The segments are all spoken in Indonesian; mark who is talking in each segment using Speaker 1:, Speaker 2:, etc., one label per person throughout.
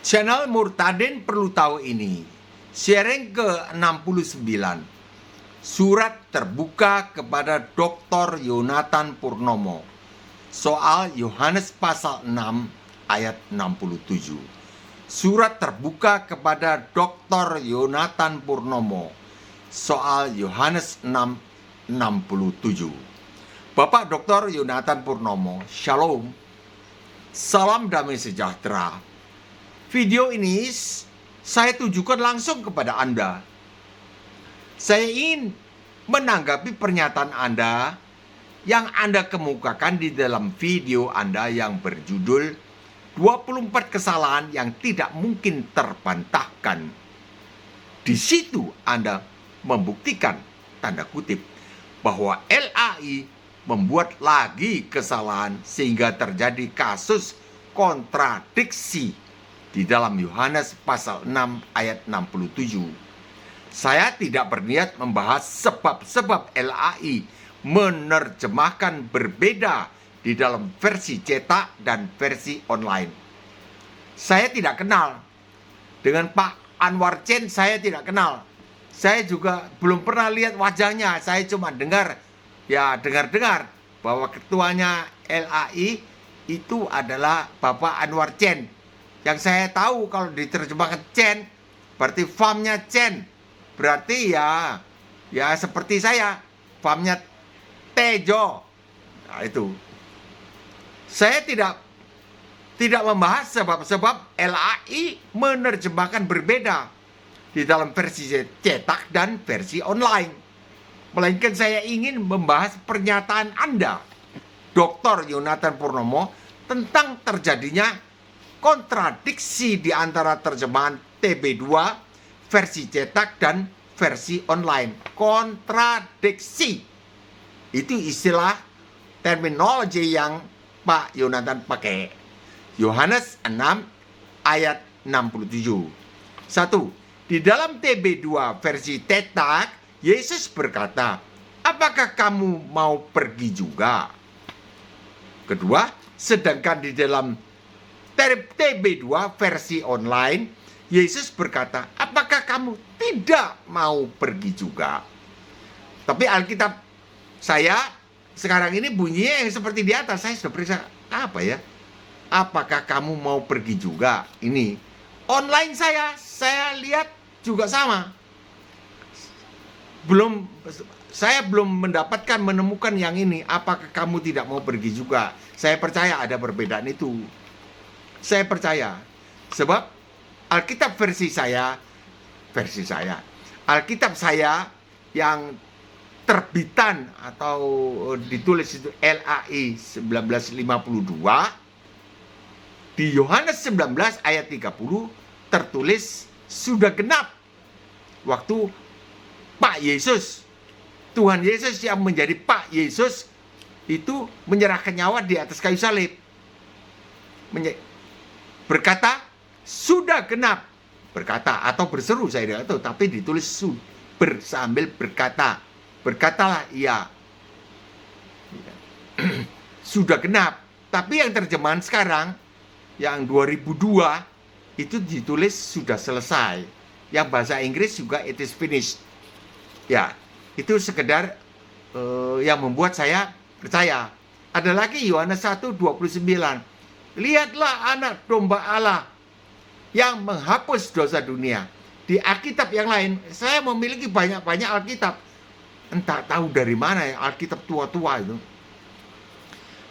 Speaker 1: Channel Murtadin Perlu Tahu ini, sharing ke-69, surat terbuka kepada Dr. Yonatan Purnomo, soal Yohanes pasal 6 ayat 67. Surat terbuka kepada Dr. Yonatan Purnomo, soal Yohanes 6:67. Bapak Dr. Yonatan Purnomo, Shalom. Salam damai sejahtera. Video ini saya tujukan langsung kepada Anda. Saya ingin menanggapi pernyataan Anda yang Anda kemukakan di dalam video Anda yang berjudul 24 kesalahan yang tidak mungkin terbantahkan. Di situ Anda membuktikan, tanda kutip, bahwa LAI membuat lagi kesalahan sehingga terjadi kasus kontradiksi di dalam Yohanes pasal 6 ayat 67. Saya tidak berniat membahas sebab-sebab LAI menerjemahkan berbeda di dalam versi cetak dan versi online. Saya tidak kenal dengan Pak Anwar Chen, saya tidak kenal. Saya juga belum pernah lihat wajahnya. Saya cuma dengar bahwa ketuanya LAI itu adalah Bapak Anwar Chen. Yang saya tahu kalau diterjemahkan Chen berarti farmnya Chen. Berarti ya seperti saya, farmnya Tejo. Nah, itu. Saya tidak membahas sebab-sebab LAI menerjemahkan berbeda di dalam versi cetak dan versi online. Melainkan saya ingin membahas pernyataan Anda, Dr. Yonatan Purnomo, tentang terjadinya kontradiksi di antara terjemahan TB2 versi cetak dan versi online. Kontradiksi itu istilah terminologi yang Pak Yonatan pakai. Yohanes 6 ayat 67. 1. Di dalam TB2 versi cetak, Yesus berkata, "Apakah kamu mau pergi juga?" Kedua, sedangkan di dalam TB2 versi online, Yesus berkata, "Apakah kamu tidak mau pergi juga?" Tapi Alkitab saya sekarang ini bunyinya yang seperti di atas. Saya sudah periksa, apa ya? Apakah kamu mau pergi juga? Ini online saya lihat juga sama. Saya belum menemukan yang ini. Apakah kamu tidak mau pergi juga? Saya percaya ada perbedaan itu. Saya percaya, sebab Alkitab versi saya, Alkitab saya yang terbitan atau ditulis itu LAI 1952, di Yohanes 19 ayat 30 tertulis sudah genap waktu Pak Yesus, Tuhan Yesus yang menjadi Pak Yesus itu menyerahkan nyawa di atas kayu salib. Berkata, sudah genap. Berkata atau berseru, saya tidak tahu, tapi ditulis sambil berkata. Berkatalah ia. Sudah genap. Tapi yang terjemahan sekarang, yang 2002, itu ditulis sudah selesai. Yang bahasa Inggris juga it is finished. Ya, itu sekedar yang membuat saya percaya. Ada lagi Yohanes 1:29. Lihatlah anak domba Allah yang menghapus dosa dunia. Di Alkitab yang lain, saya memiliki banyak-banyak Alkitab. Entah tahu dari mana ya, Alkitab tua-tua itu.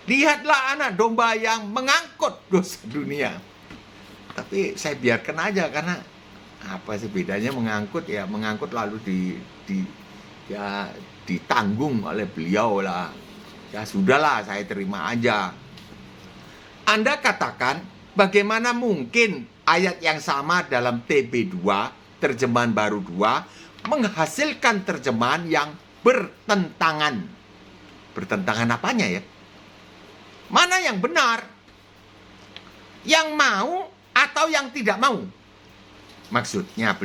Speaker 1: Lihatlah anak domba yang mengangkut dosa dunia. Tapi saya biarkan aja, karena apa sih bedanya mengangkut? Ya mengangkut lalu ditanggung oleh beliau lah. Ya sudahlah, saya terima aja. Anda katakan, bagaimana mungkin ayat yang sama dalam TB2, terjemahan baru 2, menghasilkan terjemahan yang bertentangan. Bertentangan apanya ya? Mana yang benar? Yang mau atau yang tidak mau? Maksudnya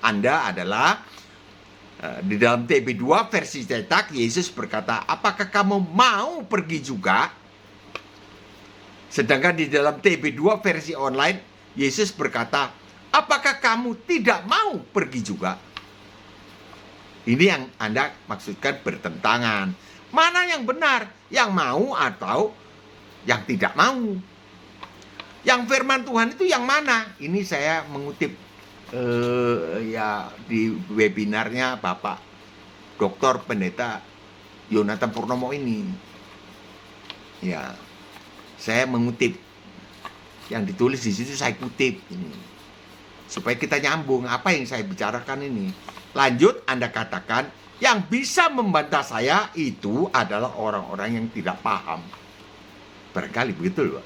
Speaker 1: Anda adalah di dalam TB2 versi cetak, Yesus berkata, "Apakah kamu mau pergi juga?" Sedangkan di dalam TB2 versi online, Yesus berkata, apakah kamu tidak mau pergi juga? Ini yang Anda maksudkan bertentangan. Mana yang benar? Yang mau atau yang tidak mau? Yang firman Tuhan itu yang mana? Ini saya mengutip ya di webinarnya Bapak Dr. Pendeta Yonatan Purnomo ini. Ya, saya mengutip yang ditulis di situ, saya kutip ini supaya kita nyambung apa yang saya bicarakan ini. Lanjut, Anda katakan yang bisa membantah saya itu adalah orang-orang yang tidak paham. Barangkali begitu loh.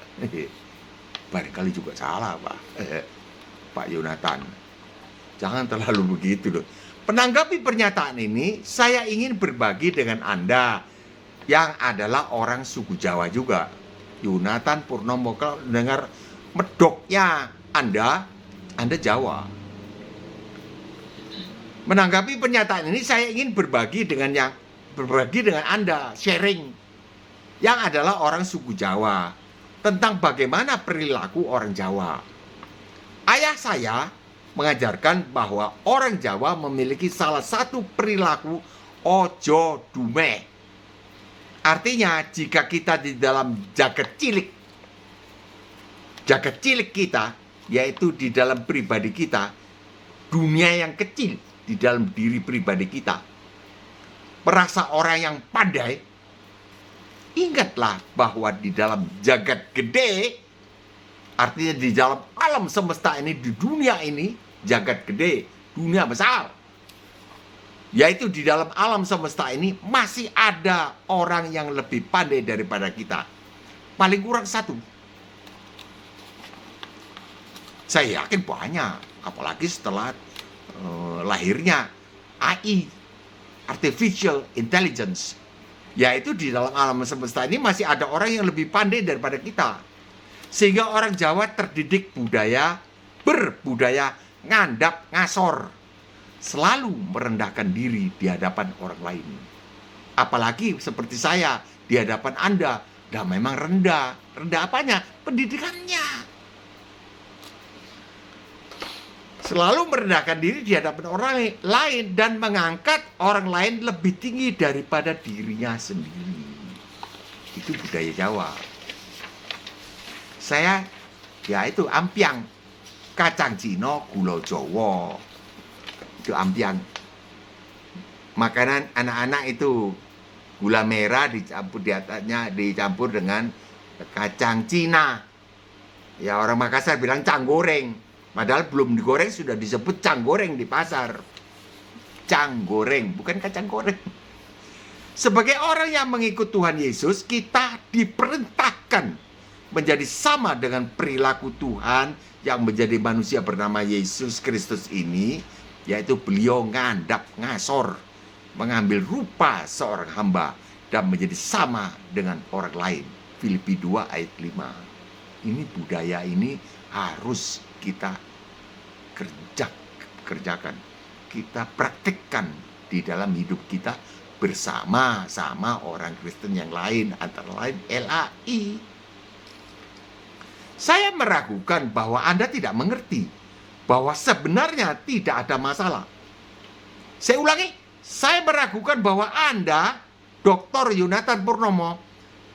Speaker 1: Barangkali juga salah, Pak. Pak Yonatan. Jangan terlalu begitu loh. Menanggapi pernyataan ini, saya ingin berbagi dengan Anda yang adalah orang suku Jawa juga. Yonatan Purnomo, kalau dengar medoknya Anda Jawa. Menanggapi pernyataan ini, saya ingin berbagi dengan Anda, sharing yang adalah orang suku Jawa tentang bagaimana perilaku orang Jawa. Ayah saya mengajarkan bahwa orang Jawa memiliki salah satu perilaku ojo dumeh. Artinya, jika kita di dalam jagat cilik kita, yaitu di dalam pribadi kita, dunia yang kecil di dalam diri pribadi kita, merasa orang yang pandai, ingatlah bahwa di dalam jagat gede, artinya di dalam alam semesta ini, di dunia ini, jagat gede, dunia besar, yaitu di dalam alam semesta ini masih ada orang yang lebih pandai daripada kita. Paling kurang satu. Saya yakin banyak, apalagi setelah lahirnya AI, Artificial Intelligence, yaitu di dalam alam semesta ini masih ada orang yang lebih pandai daripada kita. Sehingga orang Jawa terdidik berbudaya ngandap ngasor, selalu merendahkan diri di hadapan orang lain. Apalagi seperti saya di hadapan Anda, dan memang rendah. Rendah apanya? Pendidikannya. Selalu merendahkan diri di hadapan orang lain dan mengangkat orang lain lebih tinggi daripada dirinya sendiri. Itu budaya Jawa. Saya, ya itu ampiang, kacang Cino, gula Jawa. Itu ampiang. Makanan anak-anak itu gula merah dicampur di atasnya, dicampur dengan kacang Cina. Ya orang Makassar bilang cang goreng. Padahal belum digoreng sudah disebut cang goreng di pasar. Cang goreng, bukan kacang goreng. Sebagai orang yang mengikut Tuhan Yesus, kita diperintahkan menjadi sama dengan perilaku Tuhan yang menjadi manusia bernama Yesus Kristus ini, yaitu beliau ngandap ngasor, mengambil rupa seorang hamba dan menjadi sama dengan orang lain. Filipi 2 ayat 5. Ini budaya ini harus kita kerjakan, kita praktikkan di dalam hidup kita bersama-sama orang Kristen yang lain, antara lain LAI. Saya meragukan bahwa Anda tidak mengerti bahwa sebenarnya tidak ada masalah. Saya ulangi, saya meragukan bahwa Anda, Dr. Yonatan Purnomo,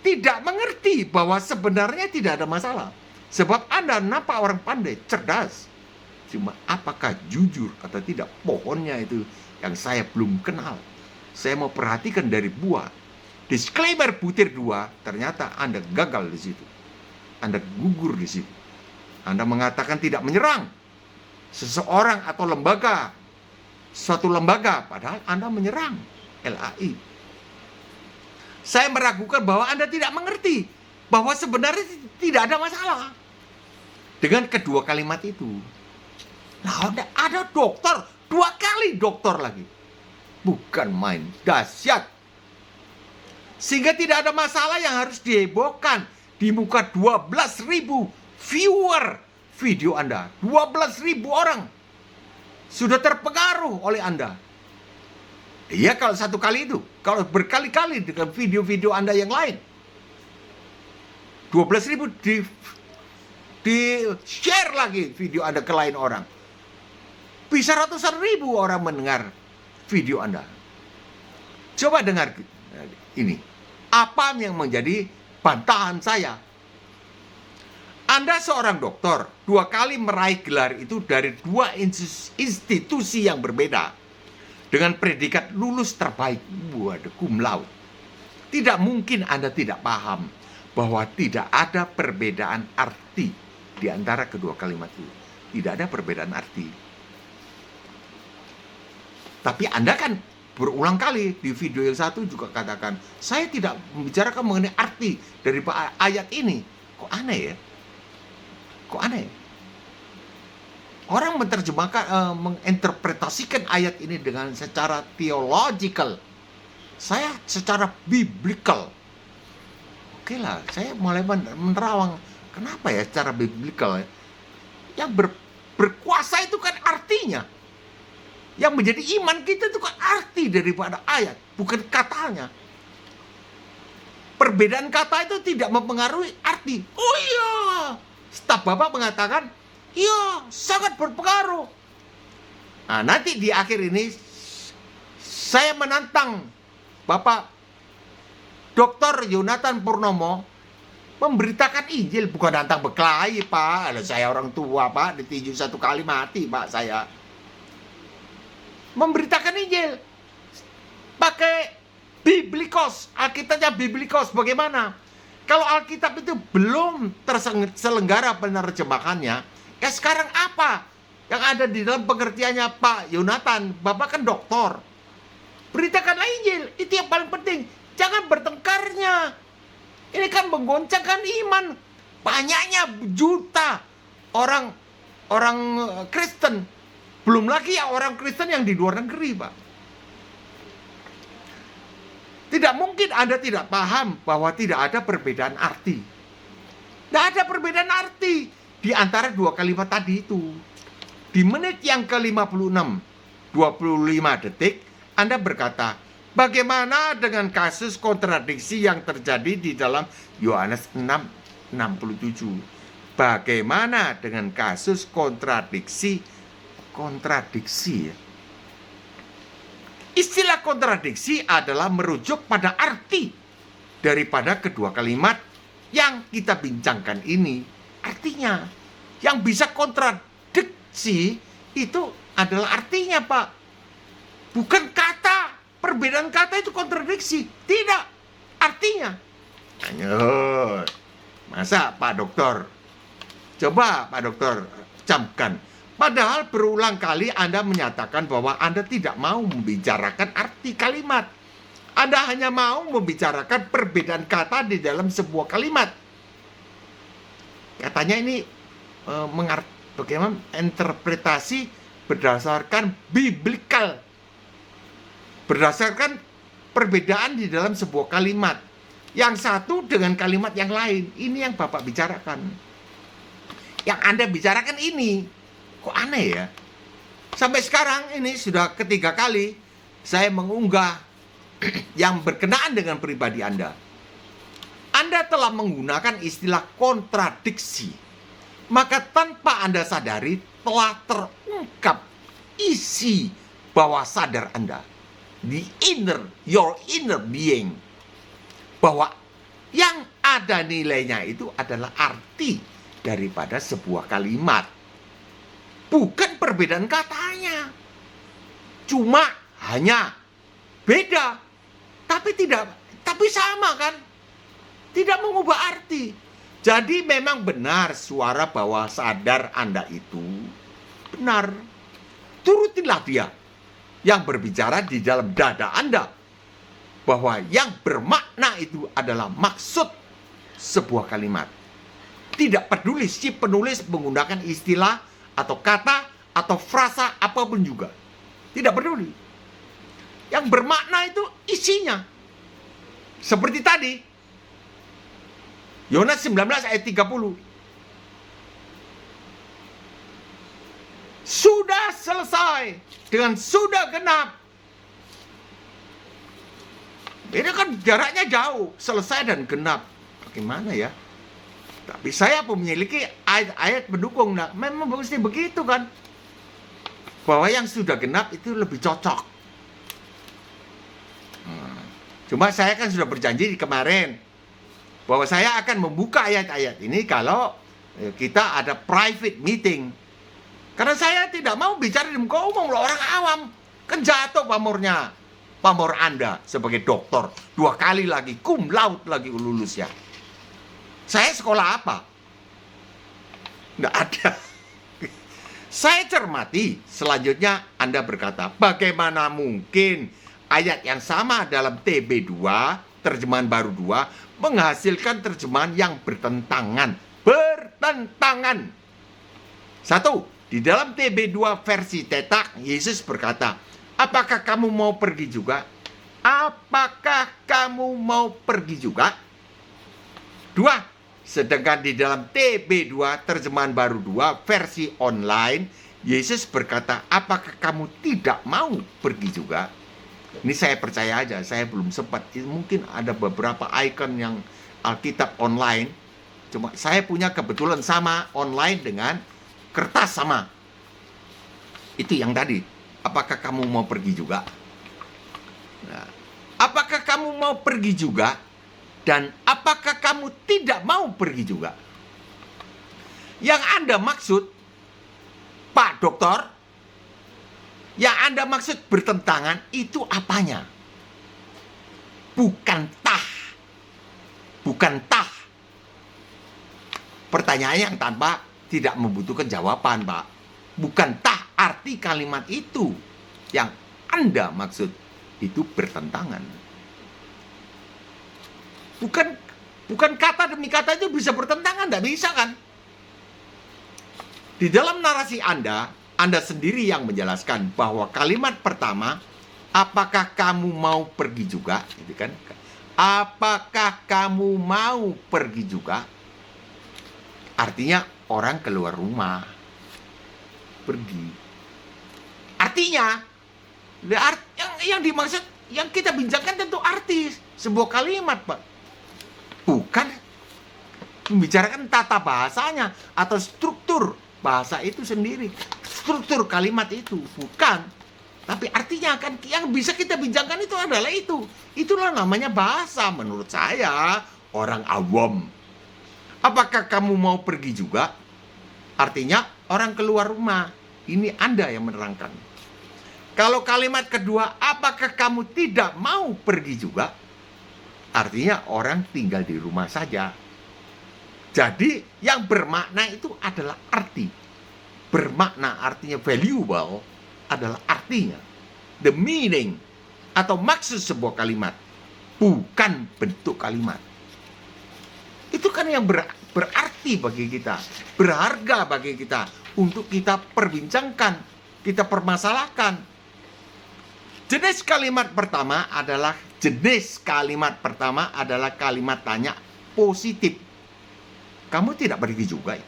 Speaker 1: tidak mengerti bahwa sebenarnya tidak ada masalah. Sebab Anda nampak orang pandai, cerdas. Cuma apakah jujur atau tidak, pohonnya itu yang saya belum kenal. Saya mau perhatikan dari buah. Disclaimer butir 2, ternyata Anda gagal di situ. Anda gugur di situ. Anda mengatakan tidak menyerang seseorang atau lembaga, suatu lembaga, padahal Anda menyerang LAI. Saya meragukan bahwa Anda tidak mengerti bahwa sebenarnya tidak ada masalah dengan kedua kalimat itu. Nah, ada dokter, 2 kali dokter lagi. Bukan main, dahsyat. Sehingga tidak ada masalah yang harus dihebohkan di muka 12.000 viewer video Anda. 12.000 orang sudah terpengaruh oleh Anda. Iya kalau satu kali itu. Kalau berkali-kali dengan video-video Anda yang lain. 12.000 di-share lagi video Anda ke lain orang. Bisa ratusan ribu orang mendengar video Anda. Coba dengar ini. Apa yang menjadi bantahan saya? Anda seorang dokter, 2 kali meraih gelar itu dari 2 institusi yang berbeda. Dengan predikat lulus terbaik, waduh, cum laude. Tidak mungkin Anda tidak paham bahwa tidak ada perbedaan arti di antara kedua kalimat itu. Tidak ada perbedaan arti. Tapi Anda kan berulang kali di video yang satu juga katakan, saya tidak membicarakan mengenai arti dari ayat ini. Kok aneh ya? Kok aneh? Orang menerjemahkan, menginterpretasikan ayat ini dengan secara theological. Saya secara biblical. Oke lah, saya mulai menerawang. Kenapa ya secara biblical? Yang berkuasa itu kan artinya. Yang menjadi iman kita itu kan arti daripada ayat, bukan katanya. Perbedaan kata itu tidak mempengaruhi arti. Oh iya, staf Bapak mengatakan, iya, sangat berpengaruh. Nah, nanti di akhir ini saya menantang Bapak Dr. Yonatan Purnomo memberitakan Injil, bukan nantang berkelahi, Pak. Saya orang tua, Pak, ditinju 1 kali mati, Pak, saya. Memberitakan Injil pakai biblikos, Alkitabnya biblikos. Bagaimana? Kalau Alkitab itu belum terselenggara penerjemahannya, ya sekarang apa yang ada di dalam pengertiannya Pak Yonatan? Bapak kan doktor. Beritakanlah Injil, itu yang paling penting. Jangan bertengkarnya. Ini kan menggoncangkan iman. Banyaknya juta orang Kristen. Belum lagi ya orang Kristen yang di luar negeri, Pak. Tidak mungkin Anda tidak paham bahwa tidak ada perbedaan arti. Tidak ada perbedaan arti di antara 2 kalimat tadi itu. Di menit yang ke-56, 25 detik, Anda berkata, bagaimana dengan kasus kontradiksi yang terjadi di dalam Yohanes 6:67? Bagaimana dengan kasus kontradiksi? Istilah kontradiksi adalah merujuk pada arti daripada kedua kalimat yang kita bincangkan ini. Artinya, yang bisa kontradiksi itu adalah artinya, Pak. Bukan kata. Perbedaan kata itu kontradiksi. Tidak. Artinya. Lanjut. Masa Pak Dokter? Coba Pak Dokter camkan. Padahal berulang kali Anda menyatakan bahwa Anda tidak mau membicarakan arti kalimat. Anda hanya mau membicarakan perbedaan kata di dalam sebuah kalimat. Katanya ini bagaimana interpretasi berdasarkan biblical. Berdasarkan perbedaan di dalam sebuah kalimat. Yang satu dengan kalimat yang lain. Ini yang Bapak bicarakan. Yang Anda bicarakan ini. Kok aneh ya? Sampai sekarang ini sudah ketiga kali saya mengunggah yang berkenaan dengan pribadi Anda. Anda telah menggunakan istilah kontradiksi. Maka tanpa Anda sadari telah terungkap isi bawah sadar Anda. Your inner being. Bahwa yang ada nilainya itu adalah arti daripada sebuah kalimat. Bukan perbedaan katanya. Cuma hanya beda. Tapi sama kan? Tidak mengubah arti. Jadi memang benar suara bawah sadar Anda itu benar. Turutilah dia yang berbicara di dalam dada Anda. Bahwa yang bermakna itu adalah maksud sebuah kalimat. Tidak peduli si penulis menggunakan istilah atau kata, atau frasa, apapun juga. Tidak peduli. Yang bermakna itu isinya. Seperti tadi. Yohanes 19 ayat 30. Sudah selesai. Dengan sudah genap. Ini kan jaraknya jauh. Selesai dan genap. Bagaimana ya? Tapi saya memiliki ayat-ayat pendukung. Nah, memang mesti begitu kan. Bahwa yang sudah genap itu lebih cocok. Cuma saya kan sudah berjanji kemarin bahwa saya akan membuka ayat-ayat ini kalau kita ada private meeting. Karena saya tidak mau bicara di muka umum loh, orang awam. Kan jatuh pamornya. Pamor Anda sebagai dokter. 2 kali lagi, cum laude lagi lulusnya. Saya sekolah apa? Nggak ada. Saya cermati. Selanjutnya Anda berkata, bagaimana mungkin ayat yang sama dalam TB2, terjemahan baru 2, menghasilkan terjemahan yang bertentangan. Bertentangan. 1. Di dalam TB2 versi Tetak, Yesus berkata, apakah kamu mau pergi juga? Apakah kamu mau pergi juga? 2. Sedangkan di dalam TB2 terjemahan baru 2 versi online, Yesus berkata, apakah kamu tidak mau pergi juga? Ini saya percaya aja, saya belum sempat. Mungkin ada beberapa icon yang Alkitab online. Cuma saya punya kebetulan sama online dengan kertas sama. Itu yang tadi. Apakah kamu mau pergi juga? Nah, apakah kamu mau pergi juga? Dan apakah kamu tidak mau pergi juga? Yang Anda maksud, Pak Dokter, yang Anda maksud bertentangan itu apanya? Bukan tah. Bukan tah. Pertanyaan yang tanpa tidak membutuhkan jawaban, Pak. Bukan tah arti kalimat itu yang Anda maksud itu bertentangan. Bukan kata demi kata itu bisa bertentangan, tidak bisa kan? Di dalam narasi Anda sendiri yang menjelaskan bahwa kalimat pertama, apakah kamu mau pergi juga? Gitu kan? Apakah kamu mau pergi juga? Artinya orang keluar rumah, pergi. Artinya, yang dimaksud, yang kita bincangkan tentu arti sebuah kalimat, Pak. Bukan membicarakan tata bahasanya atau struktur bahasa itu sendiri. Struktur kalimat itu, bukan. Tapi artinya kan yang bisa kita bincangkan itu adalah itu. Itulah namanya bahasa menurut saya, orang awam. Apakah kamu mau pergi juga? Artinya orang keluar rumah. Ini Anda yang menerangkan. Kalau kalimat kedua, apakah kamu tidak mau pergi juga? Artinya orang tinggal di rumah saja. Jadi yang bermakna itu adalah arti. Bermakna artinya valuable adalah artinya. The meaning atau maksud sebuah kalimat. Bukan bentuk kalimat. Itu kan yang berarti bagi kita. Berharga bagi kita. Untuk kita perbincangkan. Kita permasalahkan. Jenis kalimat pertama adalah kalimat tanya positif. Kamu tidak pergi juga ya?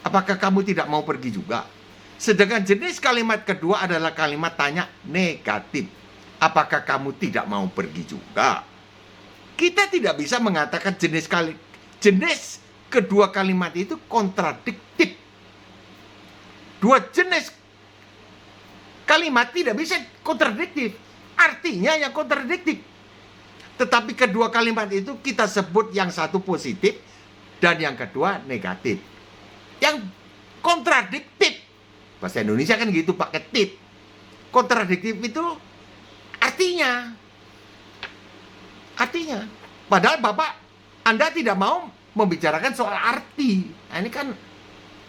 Speaker 1: Apakah kamu tidak mau pergi juga? Sedangkan jenis kalimat kedua adalah kalimat tanya negatif. Apakah kamu tidak mau pergi juga? Kita tidak bisa mengatakan jenis kedua kalimat itu kontradiktif. Dua jenis kalimat tidak bisa kontradiktif. Artinya yang kontradiktif. Tetapi kedua kalimat itu kita sebut yang satu positif dan yang kedua negatif. Yang kontradiktif, bahasa Indonesia kan gitu pakai tip. Kontradiktif itu artinya. Padahal Bapak, Anda tidak mau membicarakan soal arti. Nah, ini kan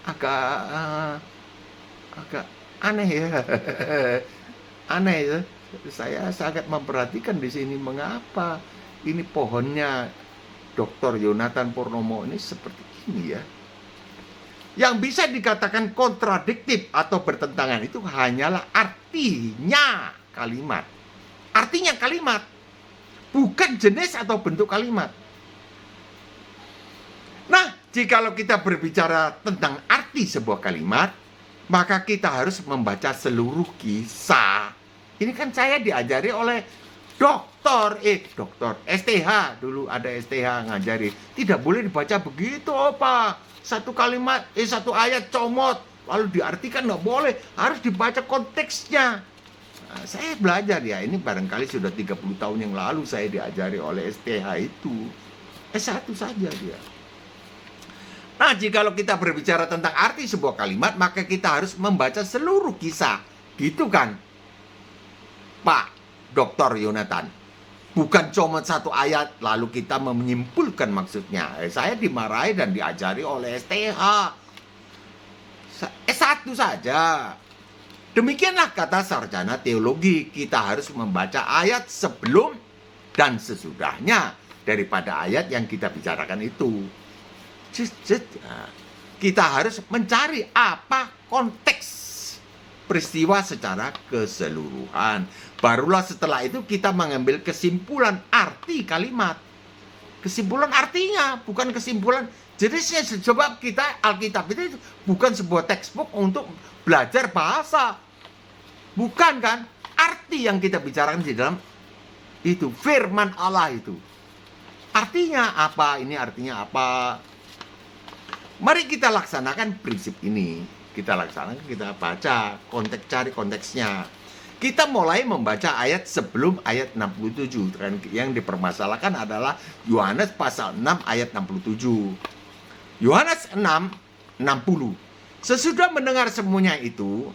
Speaker 1: agak aneh ya. Aneh ya. Saya sangat memperhatikan di sini mengapa ini pohonnya Dr. Yonatan Purnomo ini seperti ini ya. Yang bisa dikatakan kontradiktif atau bertentangan itu hanyalah artinya kalimat. Artinya kalimat, bukan jenis atau bentuk kalimat. Nah, jikalau kita berbicara tentang arti sebuah kalimat, maka kita harus membaca seluruh kisah. Ini kan saya diajari oleh doktor, STH, dulu ada STH ngajari. Tidak boleh dibaca begitu, Pak. Satu kalimat, satu ayat comot, lalu diartikan nggak boleh. Harus dibaca konteksnya. Nah, saya belajar ya, ini barangkali sudah 30 tahun yang lalu saya diajari oleh STH itu. S1 saja dia. Nah, jikalau kita berbicara tentang arti sebuah kalimat, maka kita harus membaca seluruh kisah. Gitu kan, Pak Dr. Yonatan? Bukan cuma satu ayat, lalu kita menyimpulkan maksudnya. Saya dimarahi dan diajari oleh STH. S1 saja. Demikianlah kata sarjana teologi. Kita harus membaca ayat sebelum dan sesudahnya daripada ayat yang kita bicarakan itu. Kita harus mencari apa konteks peristiwa secara keseluruhan. Barulah setelah itu kita mengambil kesimpulan arti kalimat. Kesimpulan artinya, bukan kesimpulan. Jadi coba kita, Alkitab itu bukan sebuah textbook untuk belajar bahasa. Bukan kan? Arti yang kita bicarakan di dalam itu, firman Allah itu. Artinya apa? Ini artinya apa? Mari kita laksanakan prinsip ini. Kita laksanakan, kita baca, cari konteksnya. Kita mulai membaca ayat sebelum ayat 67. Yang dipermasalahkan adalah Yohanes pasal 6 ayat 67. Yohanes 6, 60. Sesudah mendengar semuanya itu,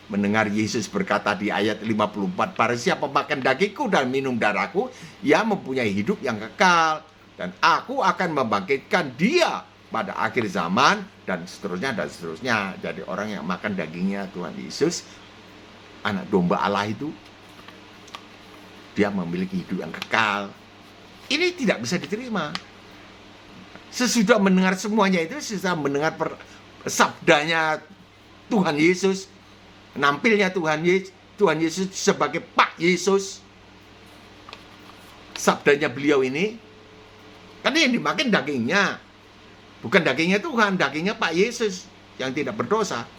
Speaker 1: mendengar Yesus berkata di ayat 54, barang siapa makan dagingku dan minum darahku, ia mempunyai hidup yang kekal. Dan aku akan membangkitkan dia pada akhir zaman, dan seterusnya dan seterusnya. Jadi orang yang makan dagingnya Tuhan Yesus, anak domba Allah itu, dia memiliki hidup yang kekal. Ini tidak bisa diterima. Sesudah mendengar semuanya itu, sesudah mendengar sabdanya Tuhan Yesus, nampilnya Tuhan Yesus sebagai Pak Yesus, sabdanya beliau ini, kan yang dimakan dagingnya, bukan dagingnya Tuhan, dagingnya Pak Yesus yang tidak berdosa.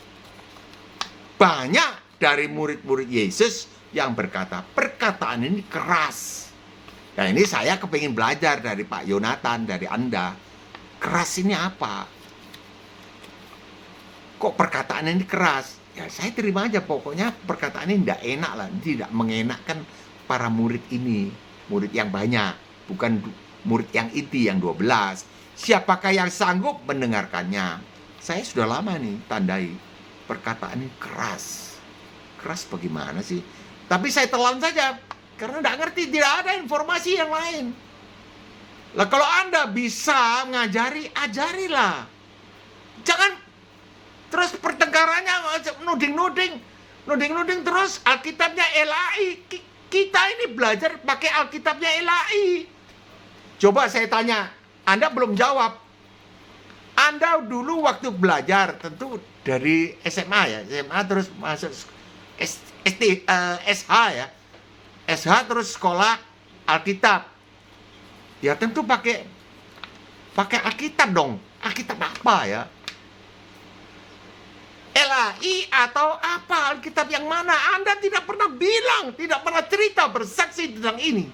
Speaker 1: Banyak dari murid-murid Yesus yang berkata, perkataan ini keras. Nah, ini saya kepingin belajar dari Pak Yonatan, dari Anda. Keras ini apa? Kok perkataan ini keras? Ya saya terima aja, pokoknya perkataan ini tidak enak lah, tidak mengenakkan para murid ini. Murid yang banyak, bukan murid yang inti, yang 12. Siapakah yang sanggup mendengarkannya? Saya sudah lama nih tandai perkataan ini keras. Keras bagaimana sih? Tapi saya telan saja karena tidak ngerti, tidak ada informasi yang lain. Lah kalau Anda bisa ngajari, ajarilah. Jangan terus pertengkarannya nuding terus Alkitabnya LAI. Kita ini belajar pakai Alkitabnya LAI. Coba saya tanya, Anda belum jawab. Anda dulu waktu belajar tentu dari SMA ya, SMA terus masuk SH ya, SH terus sekolah Alkitab. Ya tentu pakai Alkitab dong. Alkitab apa ya? LAI atau apa? Alkitab yang mana? Anda tidak pernah bilang, tidak pernah cerita, bersaksi tentang ini.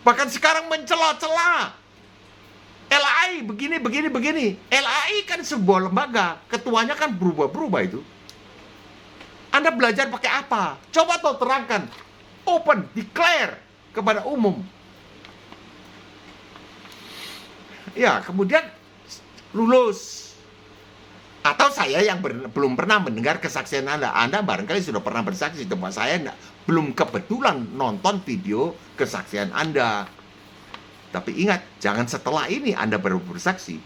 Speaker 1: Bahkan sekarang mencela-cela. LAI begini. LAI kan sebuah lembaga, ketuanya kan berubah-berubah itu. Anda belajar pakai apa? Coba tuh terangkan. Open, declare kepada umum. Ya, kemudian lulus. Atau saya yang belum pernah mendengar kesaksian Anda. Anda barangkali sudah pernah bersaksi, tempat saya belum kebetulan nonton video kesaksian Anda. Tapi ingat, jangan setelah ini Anda baru bersaksi.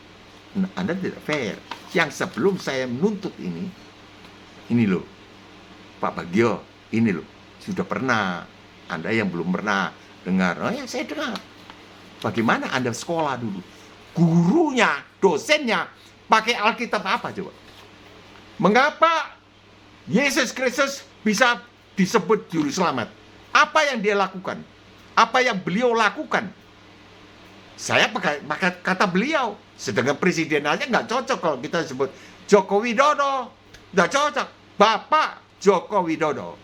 Speaker 1: Anda tidak fair. Yang sebelum saya menuntut ini loh, Pak Bagio, ini loh, sudah pernah. Anda yang belum pernah dengar, oh ya saya dengar. Bagaimana Anda sekolah dulu? Gurunya, dosennya, pakai Alkitab apa coba? Mengapa Yesus Kristus bisa disebut juru selamat? Apa yang dia lakukan? Apa yang beliau lakukan? Saya pakai kata beliau. Sedangkan presiden aja nggak cocok kalau kita sebut Joko Widodo. Nggak cocok. Bapak Joko Widodo.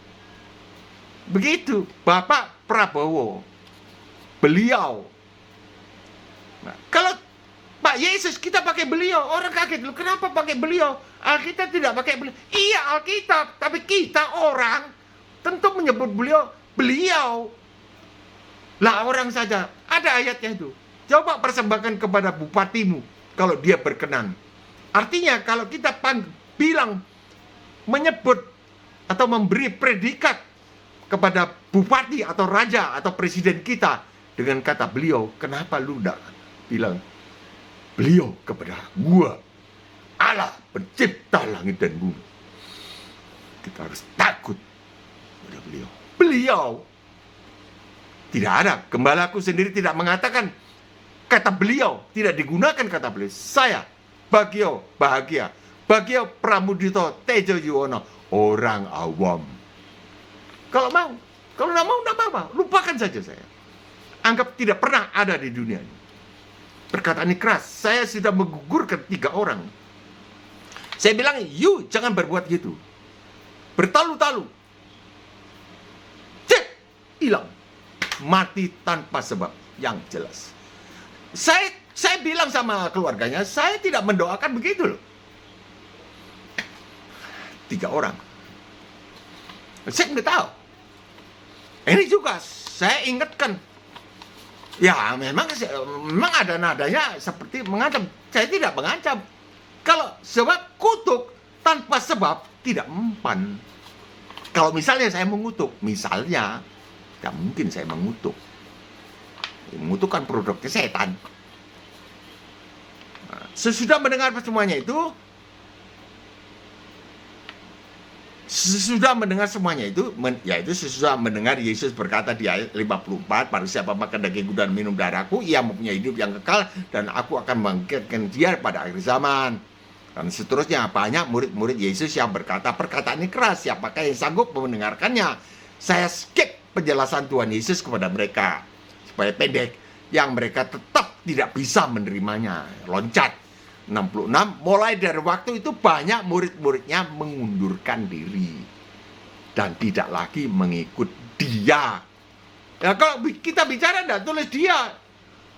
Speaker 1: Begitu Bapak Prabowo, beliau. Nah, kalau Pak Yesus kita pakai beliau, orang kaget, lu kenapa pakai beliau? Alkitab tidak pakai beliau. Iya Alkitab, tapi kita orang tentu menyebut beliau. Lah orang saja, ada ayatnya itu. Coba persembahkan kepada bupatimu kalau dia berkenan. Artinya kalau kita bilang menyebut atau memberi predikat kepada bupati atau raja atau presiden kita dengan kata beliau, kenapa lu enggak bilang beliau kepada gua, Allah pencipta langit dan bumi? Kita harus takut pada beliau. Beliau tidak ada. Gembalaku sendiri tidak mengatakan kata beliau, tidak digunakan kata beliau. Saya Bagio Bahagia, Bagio Pramudito Tejo Yuwono, orang awam. Kalau mau, kalau nggak mau, nggak apa-apa, lupakan saja saya. Anggap tidak pernah ada di dunia ini. Perkataan ini keras. Saya sudah menggugurkan 3 orang. Saya bilang, you jangan berbuat gitu. Bertalu-talu. Cek, hilang. Mati tanpa sebab yang jelas. Saya bilang sama keluarganya, saya tidak mendoakan begitu loh. 3 orang. Saya nggak tahu. Ini juga saya ingatkan. Ya memang ada nadanya seperti mengancam. Saya tidak mengancam. Kalau sebab kutuk tanpa sebab tidak mempan. Kalau misalnya saya mengutuk, misalnya, tidak mungkin saya mengutuk. Mengutuk kan produknya setan. Nah, sesudah mendengar semuanya itu, yaitu sesudah mendengar Yesus berkata di ayat 54, barang siapa makan dagingku dan minum darahku, ia mempunyai hidup yang kekal, dan aku akan membangkitkan dia pada akhir zaman. Dan seterusnya, banyak murid-murid Yesus yang berkata, perkataan ini keras, siapakah yang sanggup mendengarkannya? Saya skip penjelasan Tuhan Yesus kepada mereka, supaya pendek, yang mereka tetap tidak bisa menerimanya. Loncat. 66, mulai dari waktu itu banyak murid-muridnya mengundurkan diri dan tidak lagi mengikut dia. Ya kalau kita bicara tidak tulis dia.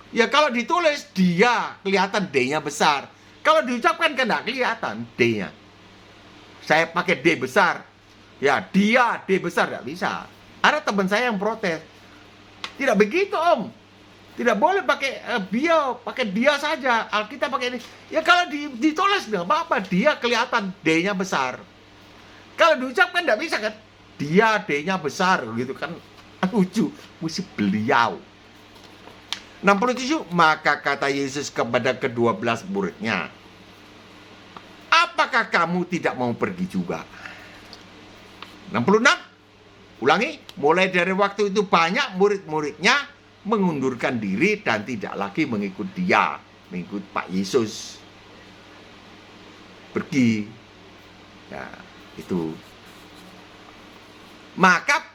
Speaker 1: Ya kalau ditulis dia, kelihatan D-nya besar. Kalau diucapkan kan tidak kelihatan D-nya. Saya pakai D besar. Ya dia D besar, tidak bisa. Ada teman saya yang protes. Tidak begitu om. Tidak boleh pakai bio, pakai dia saja. Alkitab pakai ini. Ya kalau ditulis nggak apa-apa, dia kelihatan D-nya besar. Kalau diucapkan nggak bisa kan? Dia D-nya besar gitu kan. Lucu, mesti beliau. 67, maka kata Yesus kepada ke-12 muridnya, apakah kamu tidak mau pergi juga? 66, ulangi, mulai dari waktu itu banyak murid-muridnya mengundurkan diri dan tidak lagi mengikut dia, mengikut Pak Yesus. Pergi. Ya, itu. Maka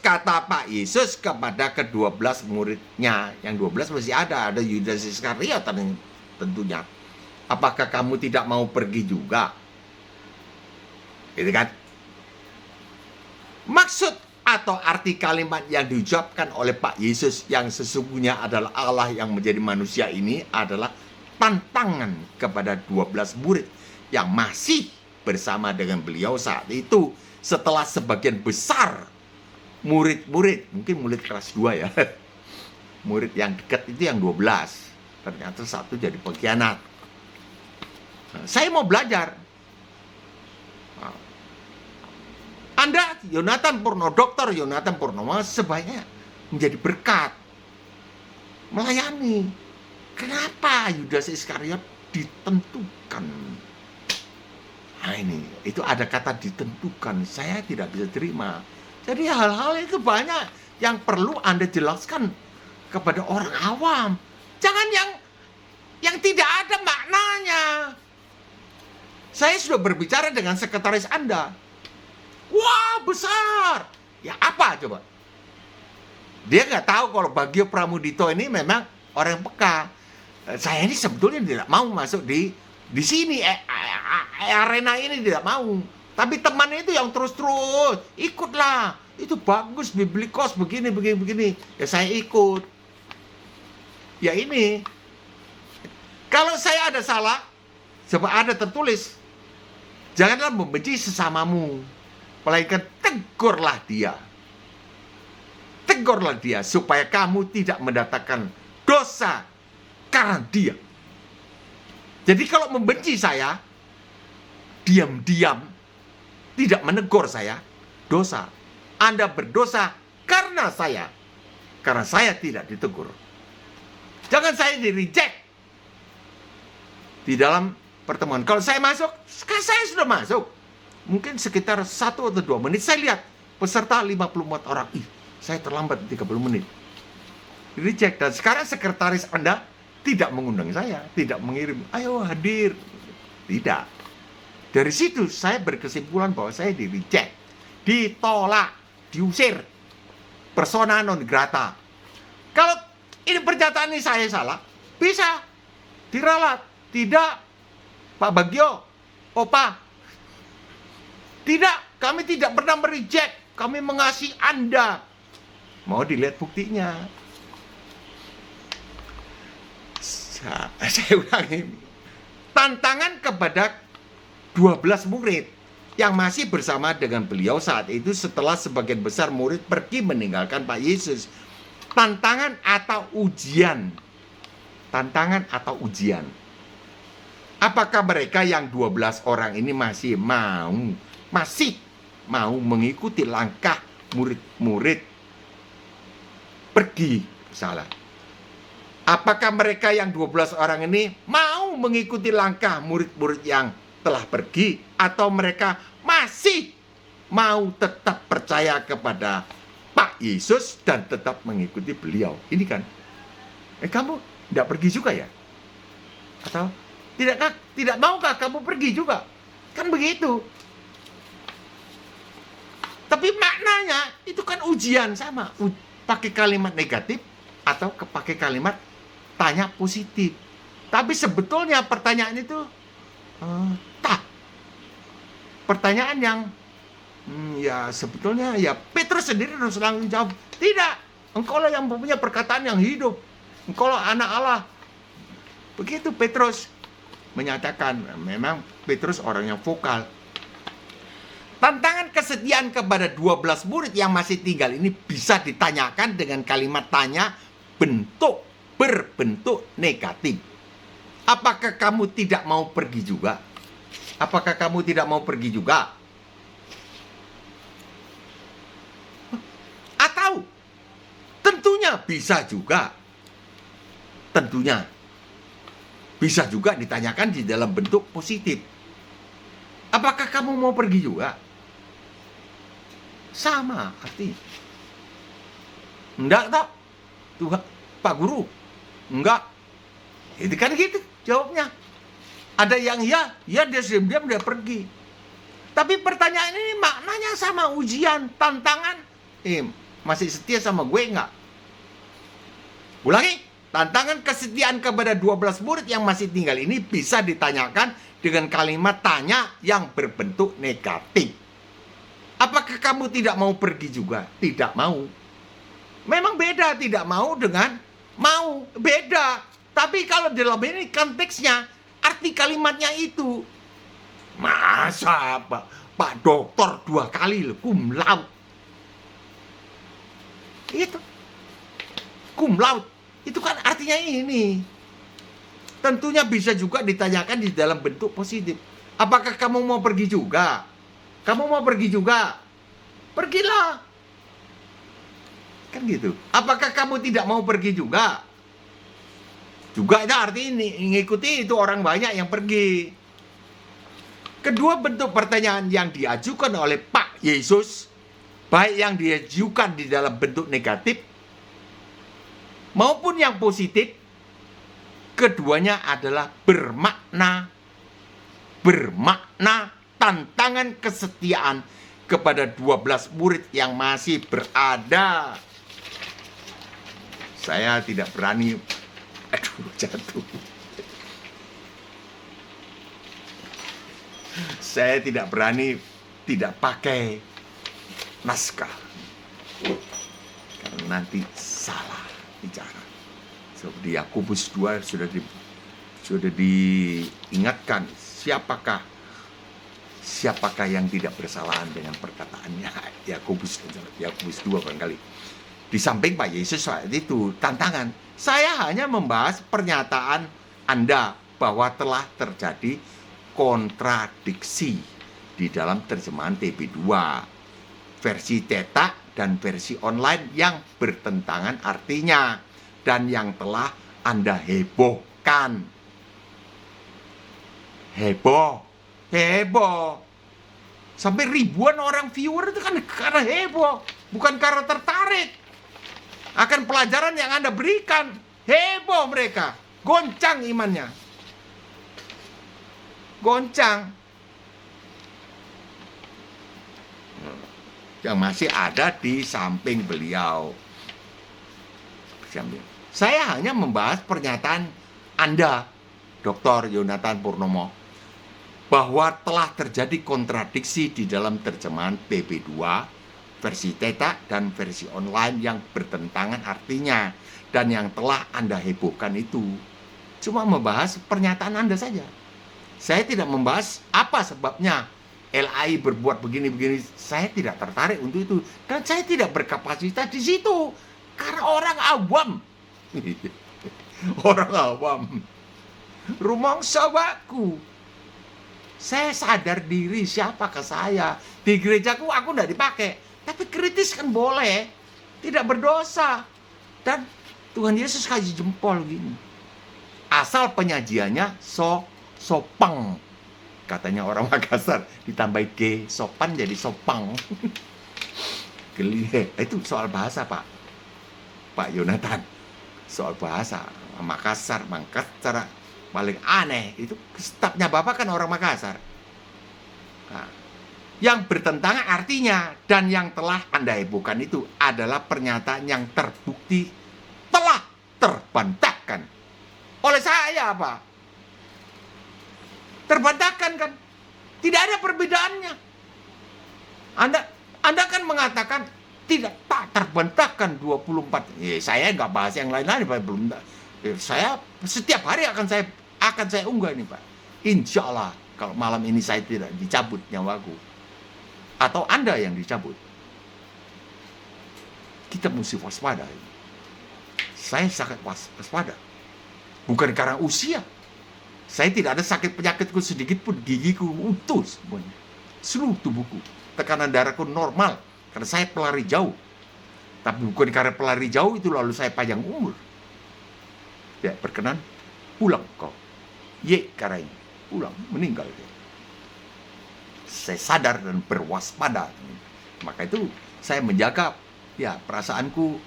Speaker 1: kata Pak Yesus kepada ke-12 muridnya, yang 12 masih ada Yudas Iskariot tentunya. Apakah kamu tidak mau pergi juga? Gitu kan? Maksud atau arti kalimat yang diucapkan oleh Pak Yesus yang sesungguhnya adalah Allah yang menjadi manusia ini adalah tantangan kepada 12 murid yang masih bersama dengan beliau saat itu, setelah sebagian besar murid-murid, mungkin murid kelas 2 ya, murid yang dekat itu yang 12, ternyata satu jadi pengkhianat. Nah, saya mau belajar. Anda, Dr. Yonatan Purnomo sebaiknya menjadi berkat, melayani. Kenapa Yudas Iskariot ditentukan? Nah ini, itu ada kata ditentukan, saya tidak bisa terima. Jadi hal-hal itu banyak yang perlu Anda jelaskan kepada orang awam. Jangan yang tidak ada maknanya. Saya sudah berbicara dengan sekretaris Anda. Wah besar. Ya apa coba? Dia nggak tahu kalau Bagio Pramudito ini memang orang yang peka. Saya ini sebetulnya tidak mau masuk di sini arena ini, tidak mau. Tapi temannya itu yang terus ikutlah. itu bagus, biblikos, begini, begini, begini. Ya saya ikut. Ya ini, kalau saya ada salah, sebab ada tertulis, janganlah membenci sesamamu, melainkan tegurlah dia. Tegurlah dia, supaya kamu tidak mendatangkan dosa karena dia. Jadi kalau membenci saya, diam-diam, tidak menegur saya, dosa. Anda berdosa karena saya tidak ditegur. Jangan saya di-reject di dalam pertemuan. Kalau saya masuk, saya sudah masuk. Mungkin sekitar 1 atau 2 menit, saya lihat peserta 54 orang. Ih, saya terlambat 30 menit. Di-reject. Dan sekarang sekretaris Anda tidak mengundang saya, tidak mengirim, ayo hadir. Tidak. Dari situ saya berkesimpulan bahwa saya di-reject, ditolak, diusir, persona non grata. Kalau ini pernyataan ini saya salah, bisa diralat. Tidak, Pak Bagio, Opa, tidak, kami tidak pernah mereject, kami mengasihi Anda. Mau dilihat buktinya. Saya ulangi, tantangan kepada 12 murid yang masih bersama dengan beliau saat itu setelah sebagian besar murid pergi meninggalkan Pak Yesus. Tantangan atau ujian. Tantangan atau ujian. Apakah mereka yang 12 orang ini masih mau mengikuti langkah murid-murid pergi salah? Apakah mereka yang 12 orang ini mau mengikuti langkah murid-murid yang telah pergi, atau mereka masih mau tetap percaya kepada Pak Yesus dan tetap mengikuti beliau? Ini kan, kamu tidak pergi juga ya? Atau tidak maukah kamu pergi juga? Kan begitu. Tapi maknanya itu kan ujian sama. Pakai kalimat negatif atau pakai kalimat tanya positif. Tapi sebetulnya pertanyaan itu pertanyaan yang ya sebetulnya ya Petrus sendiri harus langsung jawab, tidak, engkau lah yang mempunyai perkataan yang hidup, engkau lah anak Allah. Begitu Petrus menyatakan. Memang Petrus orang yang vokal. Tantangan kesetiaan kepada 12 murid yang masih tinggal ini bisa ditanyakan dengan kalimat tanya berbentuk negatif. Apakah kamu tidak mau pergi juga? Apakah kamu tidak mau pergi juga? Atau tentunya bisa juga. Tentunya bisa juga ditanyakan di dalam bentuk positif. Apakah kamu mau pergi juga? Sama arti. Enggak tak? Tuhan, Pak Guru. Enggak. Itu kan gitu jawabnya. Ada yang ya dia diam-diam dia pergi. Tapi pertanyaan ini maknanya sama, ujian, tantangan. Masih setia sama gue enggak? Ulangi. Tantangan kesetiaan kepada 12 murid yang masih tinggal ini bisa ditanyakan dengan kalimat tanya yang berbentuk negatif. Apakah kamu tidak mau pergi juga? Tidak mau. Memang beda tidak mau dengan mau. Beda. Tapi kalau dalam ini konteksnya, arti kalimatnya itu. Masa Pak Doktor 2 kali loh, cum laude. Itu. Cum laude. Itu kan artinya ini. Tentunya bisa juga ditanyakan di dalam bentuk positif. Apakah kamu mau pergi juga? Kamu mau pergi juga? Pergilah. Kan gitu. Apakah kamu tidak mau pergi juga? Juga itu arti ini. Mengikuti itu orang banyak yang pergi. Kedua bentuk pertanyaan yang diajukan oleh Pak Yesus, baik yang diajukan di dalam bentuk negatif maupun yang positif, keduanya adalah bermakna tantangan kesetiaan kepada 12 murid yang masih berada. Saya tidak berani, jatuh. Saya tidak berani tidak pakai naskah. nanti salah bicara. Seperti Yakobus 2 sudah diingatkan, siapakah yang tidak bersalahan dengan perkataannya. Yakobus 2 barangkali. Di samping Pak Yesus saat itu tantangan, saya hanya membahas pernyataan Anda bahwa telah terjadi kontradiksi di dalam terjemahan TB2 versi cetak dan versi online yang bertentangan artinya dan yang telah Anda hebohkan. Heboh. Sampai ribuan orang viewer itu kan karena heboh, bukan karena tertarik akan pelajaran yang Anda berikan. Heboh mereka, goncang imannya. Goncang. Yang masih ada di samping beliau. Saya hanya membahas pernyataan Anda, Dr. Yonatan Purnomo, bahwa telah terjadi kontradiksi di dalam terjemahan TB2 versi cetak dan versi online yang bertentangan artinya dan yang telah Anda hebohkan itu. Cuma membahas pernyataan Anda saja. Saya tidak membahas apa sebabnya LAI berbuat begini-begini. Saya tidak tertarik untuk itu dan saya tidak berkapasitas di situ karena orang awam. Orang awam. Rumangsa waku. Saya sadar diri siapakah saya. Di gerejaku aku tidak dipakai. Tapi kritis kan boleh. Tidak berdosa. Dan Tuhan Yesus kasih jempol gini. Asal penyajiannya sopang. Katanya orang Makassar. Ditambah G, sopan jadi sopang. Geli. Itu soal bahasa Pak Yonatan. Soal bahasa. Makassar cara paling aneh itu stafnya Bapak kan orang Makassar. Nah, yang bertentangan artinya dan yang telah Anda hebohkan itu adalah pernyataan yang terbukti telah terbantahkan oleh saya, Pak. Terbantahkan kan? Tidak ada perbedaannya. Anda kan mengatakan tidak tak terbantahkan 24. Saya nggak bahas yang lain-lain, Pak. Belum. Saya setiap hari akan saya unggah ini, Pak. Insya Allah kalau malam ini saya tidak dicabut nyawaku atau Anda yang dicabut, kita mesti waspada. Saya sangat waspada. Bukan karena usia. Saya tidak ada sakit penyakitku sedikit pun, gigiku utuh semuanya. Seluruh tubuhku. Tekanan darahku normal karena saya pelari jauh. Tapi bukan karena pelari jauh itu lalu saya panjang umur. Ya, berkenan pulang kau. Karena ini pulang meninggal dia. Saya sadar dan berwaspada. Maka itu saya menjaga ya perasaanku,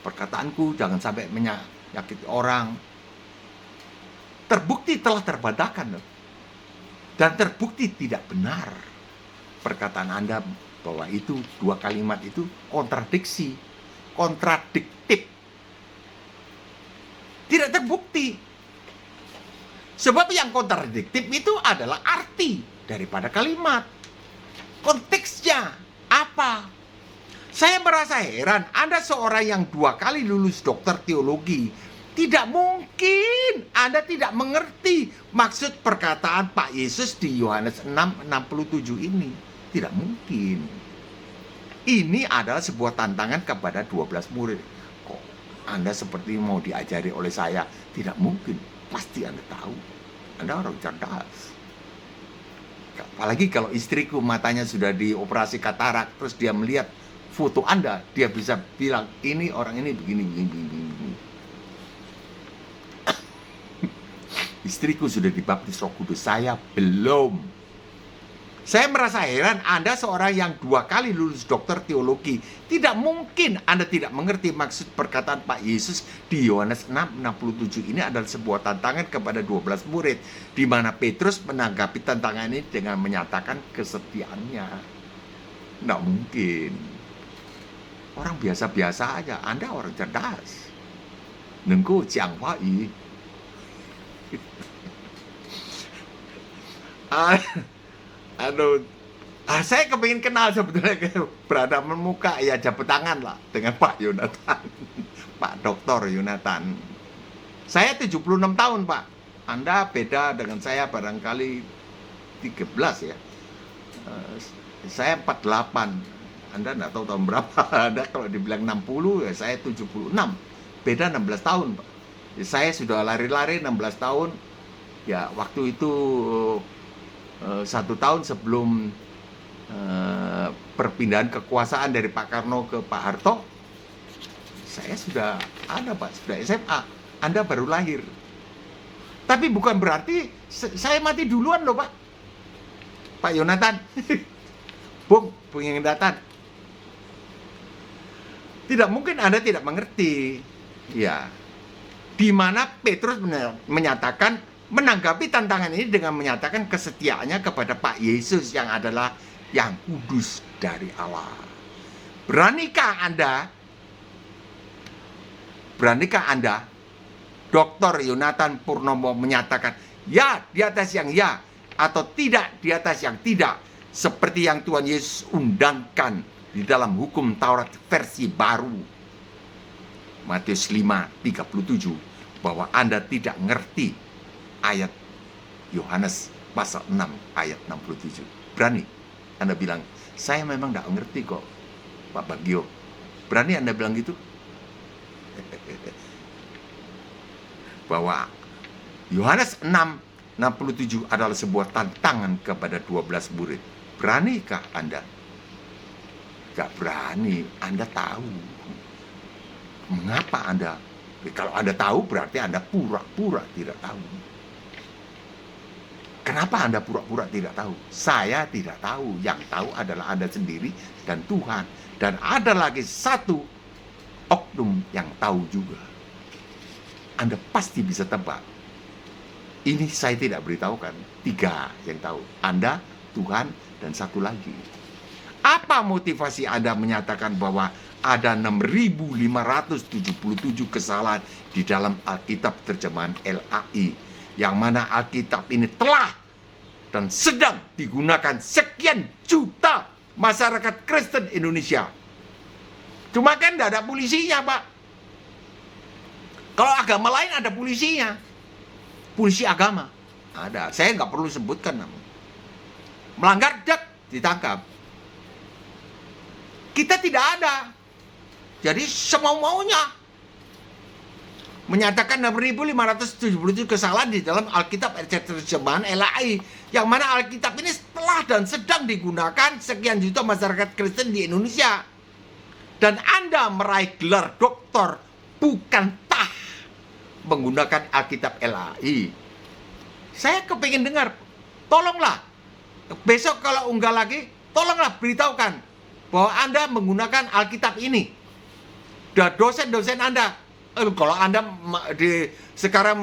Speaker 1: perkataanku jangan sampai menyakiti orang. Terbukti telah terbantahkan dan terbukti tidak benar perkataan Anda bahwa itu dua kalimat itu kontradiktif. Tidak terbukti. Sebab yang kontradiktif itu adalah arti daripada kalimat. Konteksnya apa? Saya merasa heran, Anda seorang yang 2 kali lulus dokter teologi. Tidak mungkin Anda tidak mengerti maksud perkataan Pak Yesus di Yohanes 6:67 ini. Tidak mungkin. Ini adalah sebuah tantangan kepada 12 murid. Kok Anda seperti mau diajari oleh saya? Tidak mungkin. Pasti Anda tahu. Anda orang cerdas. Apalagi kalau istriku matanya sudah dioperasi katarak, terus dia melihat foto Anda, dia bisa bilang, ini orang ini begini. Istriku sudah dibaptis Roh Kudus, saya belum. Saya merasa heran Anda seorang yang 2 kali lulus dokter teologi. Tidak mungkin Anda tidak mengerti maksud perkataan Pak Yesus di Yohanes 6:67 ini adalah sebuah tantangan kepada 12 murid. Di mana Petrus menanggapi tantangan ini dengan menyatakan kesetiaannya. Tidak mungkin. Orang biasa-biasa aja, Anda orang cerdas. Nengku jiang hua yu. Aduh, Saya kepingin kenal sebetulnya berhadapan muka, ya jabat tangan lah dengan Pak Yonatan, Pak Dr. Yonatan. Saya 76 tahun, Pak. Anda beda dengan saya barangkali 13 ya. Saya 48. Anda enggak tahu tahun berapa. Anda kalau dibilang 60, ya saya 76. Beda 16 tahun, Pak. Ya, saya sudah lari-lari 16 tahun. Ya, waktu itu 1 tahun sebelum perpindahan kekuasaan dari Pak Karno ke Pak Harto, saya sudah ada, Pak, sudah SMA. Anda baru lahir. Tapi bukan berarti saya mati duluan loh, Pak. Pak Yonatan. Bung Yonatan. Tidak mungkin Anda tidak mengerti. Ya. Di mana Petrus menyatakan, menanggapi tantangan ini dengan menyatakan kesetiaannya kepada Pak Yesus yang adalah yang kudus dari Allah. Beranikah Anda, Dr. Yonatan Purnomo menyatakan ya di atas yang ya, atau tidak di atas yang tidak, seperti yang Tuhan Yesus undangkan di dalam hukum Taurat versi baru, Matius 5:37, bahwa Anda tidak ngerti ayat Yohanes pasal 6 ayat 67. Berani Anda bilang, saya memang tidak ngerti kok, Pak Bagio. Berani Anda bilang gitu? Bahwa Yohanes 6:67 adalah sebuah tantangan kepada 12 murid. Beranikah Anda? Gak berani. Anda tahu. Mengapa Anda? Kalau Anda tahu berarti Anda pura-pura tidak tahu. Kenapa Anda pura-pura tidak tahu? Saya tidak tahu. Yang tahu adalah Anda sendiri dan Tuhan. Dan ada lagi satu oknum yang tahu juga. Anda pasti bisa tebak. Ini saya tidak beritahukan. 3 yang tahu. Anda, Tuhan, dan satu lagi. Apa motivasi Anda menyatakan bahwa ada 6.577 kesalahan di dalam Alkitab terjemahan LAI? Yang mana Alkitab ini telah dan sedang digunakan sekian juta masyarakat Kristen Indonesia. Cuma kan tidak ada polisinya, Pak. Kalau agama lain ada polisinya. Polisi agama ada. Saya nggak perlu sebutkan namanya. Melanggar ditangkap. Kita tidak ada. Jadi semau-maunya menyatakan 6.577 kesalahan di dalam Alkitab terjemahan LAI, yang mana Alkitab ini telah dan sedang digunakan sekian juta masyarakat Kristen di Indonesia. Dan Anda meraih gelar doktor bukan menggunakan Alkitab LAI. Saya kepingin dengar, tolonglah besok kalau unggah lagi, tolonglah beritahukan bahwa Anda menggunakan Alkitab ini. Dan dosen-dosen Anda, kalau Anda sekarang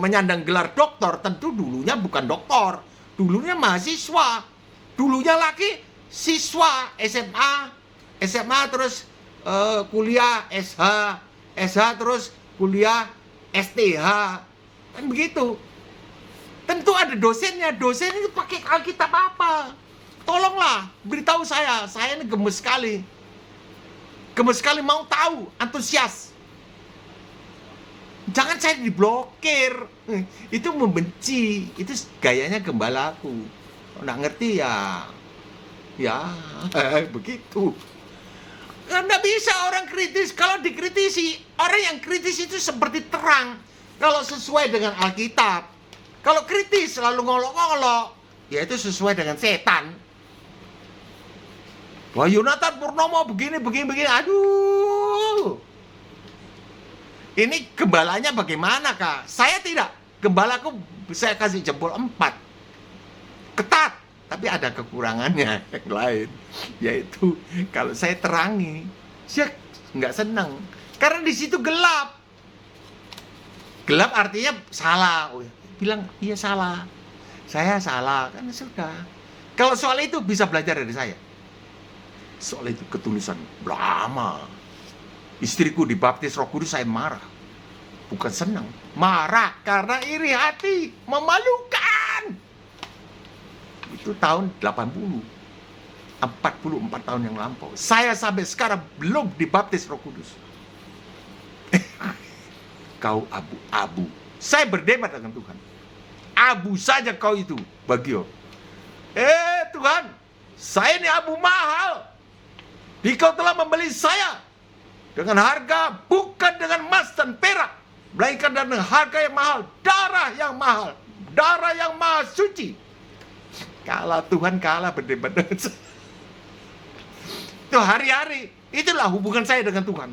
Speaker 1: menyandang gelar doktor, tentu dulunya bukan doktor, dulunya mahasiswa, dulunya lagi siswa SMA terus kuliah SH terus kuliah STH, kan begitu. Tentu ada dosennya. Dosen itu pakai Alkitab apa? Tolonglah beritahu saya ini gemes sekali mau tahu, antusias. Jangan saya diblokir. Itu membenci. Itu gayanya gembalaku. Nggak ngerti ya begitu. Nggak bisa orang kritis. Kalau dikritisi, orang yang kritis itu seperti terang kalau sesuai dengan Alkitab. Kalau kritis selalu ngolok-ngolok, ya itu sesuai dengan setan. Wah, Yonatan Purnomo begini. Aduh. Ini gembalanya bagaimana, Kak? Saya tidak. Gembalaku saya kasih jempol 4. Ketat. Tapi ada kekurangannya yang lain. Yaitu kalau saya terangi, saya nggak senang. Karena di situ gelap. Gelap artinya salah. Bilang, iya salah. Saya salah. Kan sudah. Kalau soal itu bisa belajar dari saya. Soal itu ketulusan lama. Istriku dibaptis Roh Kudus, saya marah. Bukan senang, marah karena iri hati, memalukan. Itu tahun 80. 44 tahun yang lampau. Saya sampai sekarang belum dibaptis Roh Kudus. Kau abu-abu. Saya berdebat dengan Tuhan. Abu saja kau itu, Bagio. Tuhan, saya ini abu mahal. Engkau telah membeli saya dengan harga bukan dengan emas dan perak, melainkan dengan harga yang mahal, darah yang maha suci. Kalah Tuhan, kalah berdebat dengan saya. Itu hari-hari, itulah hubungan saya dengan Tuhan.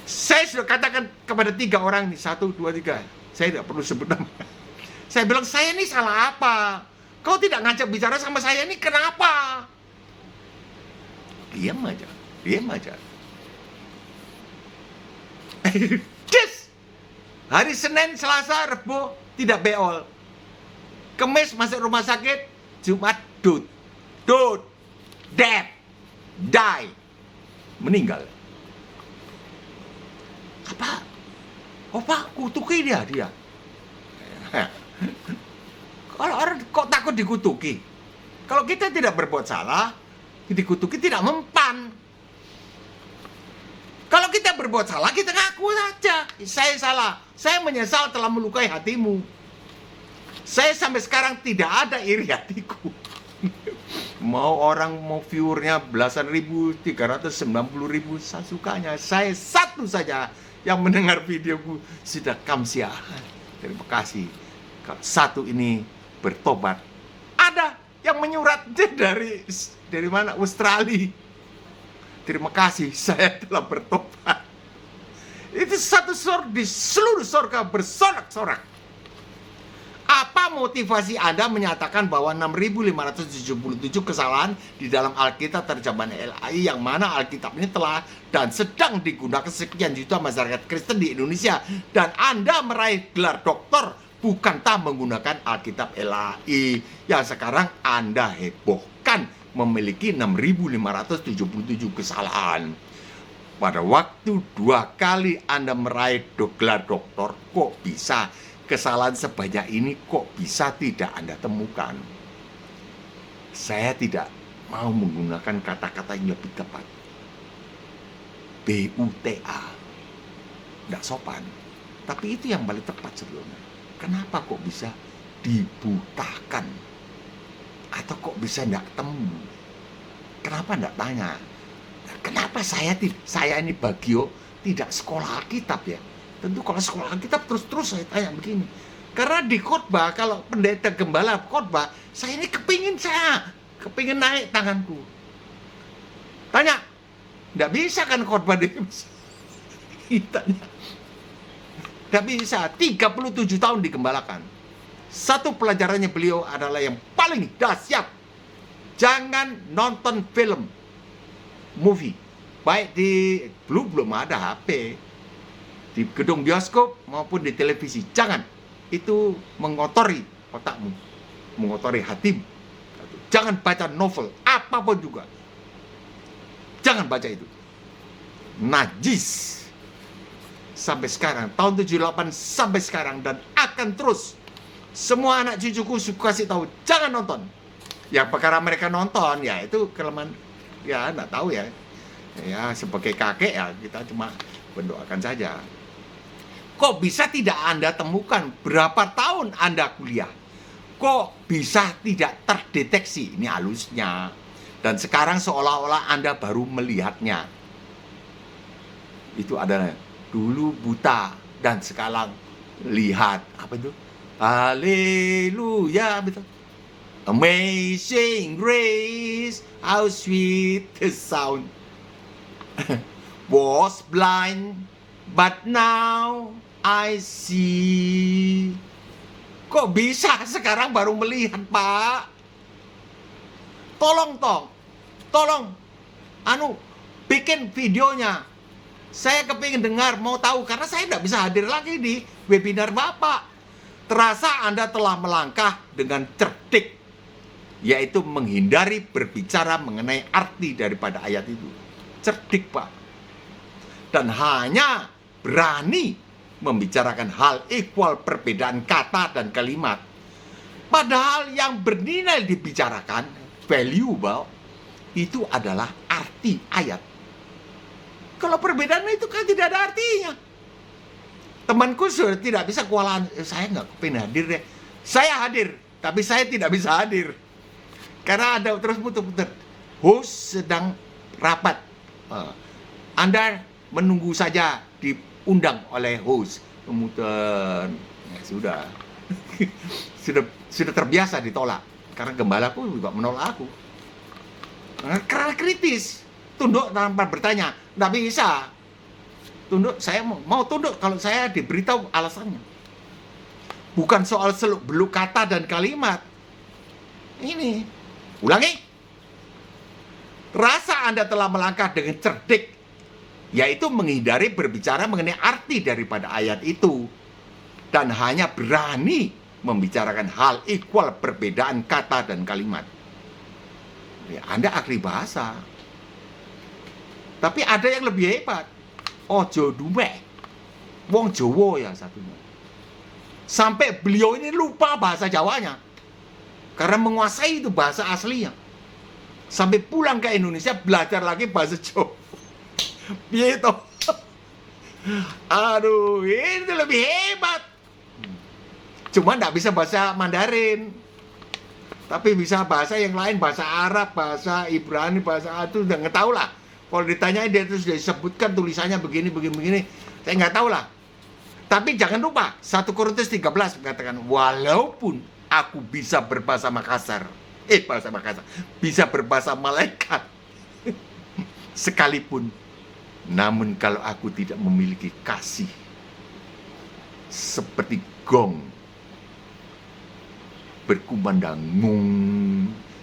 Speaker 1: Saya sudah katakan kepada 3 orang nih, 1, 2, 3. Saya tidak perlu sebut nama. Saya bilang, saya ini salah apa? Kau tidak ngajak bicara sama saya ini kenapa? Diam aja. Yes. Hari Senin, Selasa, Rebo tidak beol. Kamis masuk rumah sakit, Jumat dead, die, meninggal. Apa? Pak, kutuki dia. Kalau orang kok takut dikutuki? Kalau kita tidak berbuat salah, dikutuki tidak mempan. Kalau kita berbuat salah, kita ngaku saja. Saya salah. Saya menyesal telah melukai hatimu. Saya sampai sekarang tidak ada iri hatiku. Mau viewernya belasan ribu, 390.000, saya sukanya. Saya satu saja yang mendengar videoku sudah kamsia. Terima kasih. Kalau satu ini bertobat. Ada yang menyurat dari mana? Australia. Terima kasih, saya telah bertobat. Itu satu di seluruh surga bersorak-sorak. Apa motivasi Anda menyatakan bahwa 6.577 kesalahan di dalam Alkitab terjemahan LAI yang mana Alkitab ini telah dan sedang digunakan sekian juta masyarakat Kristen di Indonesia, dan Anda meraih gelar doktor bukan tak menggunakan Alkitab LAI yang sekarang Anda hebohkan memiliki 6.577 kesalahan. Pada waktu 2 kali Anda meraih gelar doktor, kok bisa kesalahan sebanyak ini kok bisa tidak Anda temukan? Saya tidak mau menggunakan kata-kata yang lebih tepat. BUTA. Tidak sopan. Tapi itu yang paling tepat sebelumnya. Kenapa kok bisa dibutakan? Atau kok bisa tidak temu? Kenapa tidak tanya? Kenapa saya ini Bagio tidak sekolah Alkitab ya? Tentu kalau sekolah Alkitab terus saya tanya begini. Karena di khotbah, kalau pendeta gembala khotbah, saya ini kepingin naik tanganku. Tanya, tidak bisa kan khotbah di tanya. Tidak bisa, 37 tahun digembalakan. Satu pelajarannya beliau adalah yang paling dahsyat. Jangan nonton film, movie. Baik di belum ada HP. Di gedung bioskop maupun di televisi. Jangan. Itu mengotori otakmu. Mengotori hatimu. Jangan baca novel. Apapun juga. Jangan baca itu. Najis. Sampai sekarang. Tahun 78 sampai sekarang. Dan akan terus. Semua anak cucuku suka kasih tahu, jangan nonton. Ya perkara mereka nonton, ya itu kelemahan. Ya enggak tahu ya. Ya sebagai kakek ya kita cuma mendoakan saja. Kok bisa tidak Anda temukan? Berapa tahun Anda kuliah? Kok bisa tidak terdeteksi? Ini halusnya. Dan sekarang seolah-olah Anda baru melihatnya. Itu adalah dulu buta dan sekarang lihat. Apa itu? Haleluya, betul. Amazing grace, how sweet the sound. Was blind, but now I see. Kok bisa sekarang baru melihat, Pak? Tolong, bikin videonya. Saya kepingin dengar, mau tahu, karena saya tidak bisa hadir lagi di webinar Bapak. Terasa Anda telah melangkah dengan cerdik, yaitu menghindari berbicara mengenai arti daripada ayat itu. Cerdik, Pak. Dan hanya berani membicarakan hal equal perbedaan kata dan kalimat. Padahal yang bernilai dibicarakan valuable itu adalah arti ayat. Kalau perbedaan itu kan tidak ada artinya. Temanku sudah tidak bisa kewalahan, saya nggak pengen hadir deh. Saya hadir, tapi saya tidak bisa hadir. Karena ada terus putar-putar. Host sedang rapat. Anda menunggu saja diundang oleh host. Kemudian, ya sudah. sudah terbiasa ditolak. Karena gembalaku juga menolak aku. Karena kritis. Tunduk tanpa bertanya. Nggak bisa. Tunduk, saya mau tunduk kalau saya diberitahu alasannya. Bukan soal seluk-beluk kata dan kalimat. Ini, ulangi. Rasa Anda telah melangkah dengan cerdik, yaitu menghindari berbicara mengenai arti daripada ayat itu. Dan hanya berani membicarakan hal equal perbedaan kata dan kalimat. Ya, Anda ahli bahasa. Tapi ada yang lebih hebat. Ojo dume. Wong Jowo ya satunya. Sampai beliau ini lupa bahasa Jawanya. Karena menguasai itu bahasa aslinya. Sampai pulang ke Indonesia belajar lagi bahasa Jawa. Gitu. Aduh, itu lebih hebat. Cuma nggak bisa bahasa Mandarin. Tapi bisa bahasa yang lain, bahasa Arab, bahasa Ibrani, bahasa itu udah nggak tahu lah. Kalau ditanyain dia terus disebutkan tulisannya begini, saya nggak tahu lah. Tapi jangan lupa, 1 Korintus 13 mengatakan, walaupun aku bisa berbahasa Makassar, bisa berbahasa malaikat, sekalipun, namun kalau aku tidak memiliki kasih, seperti gong, berkumandang,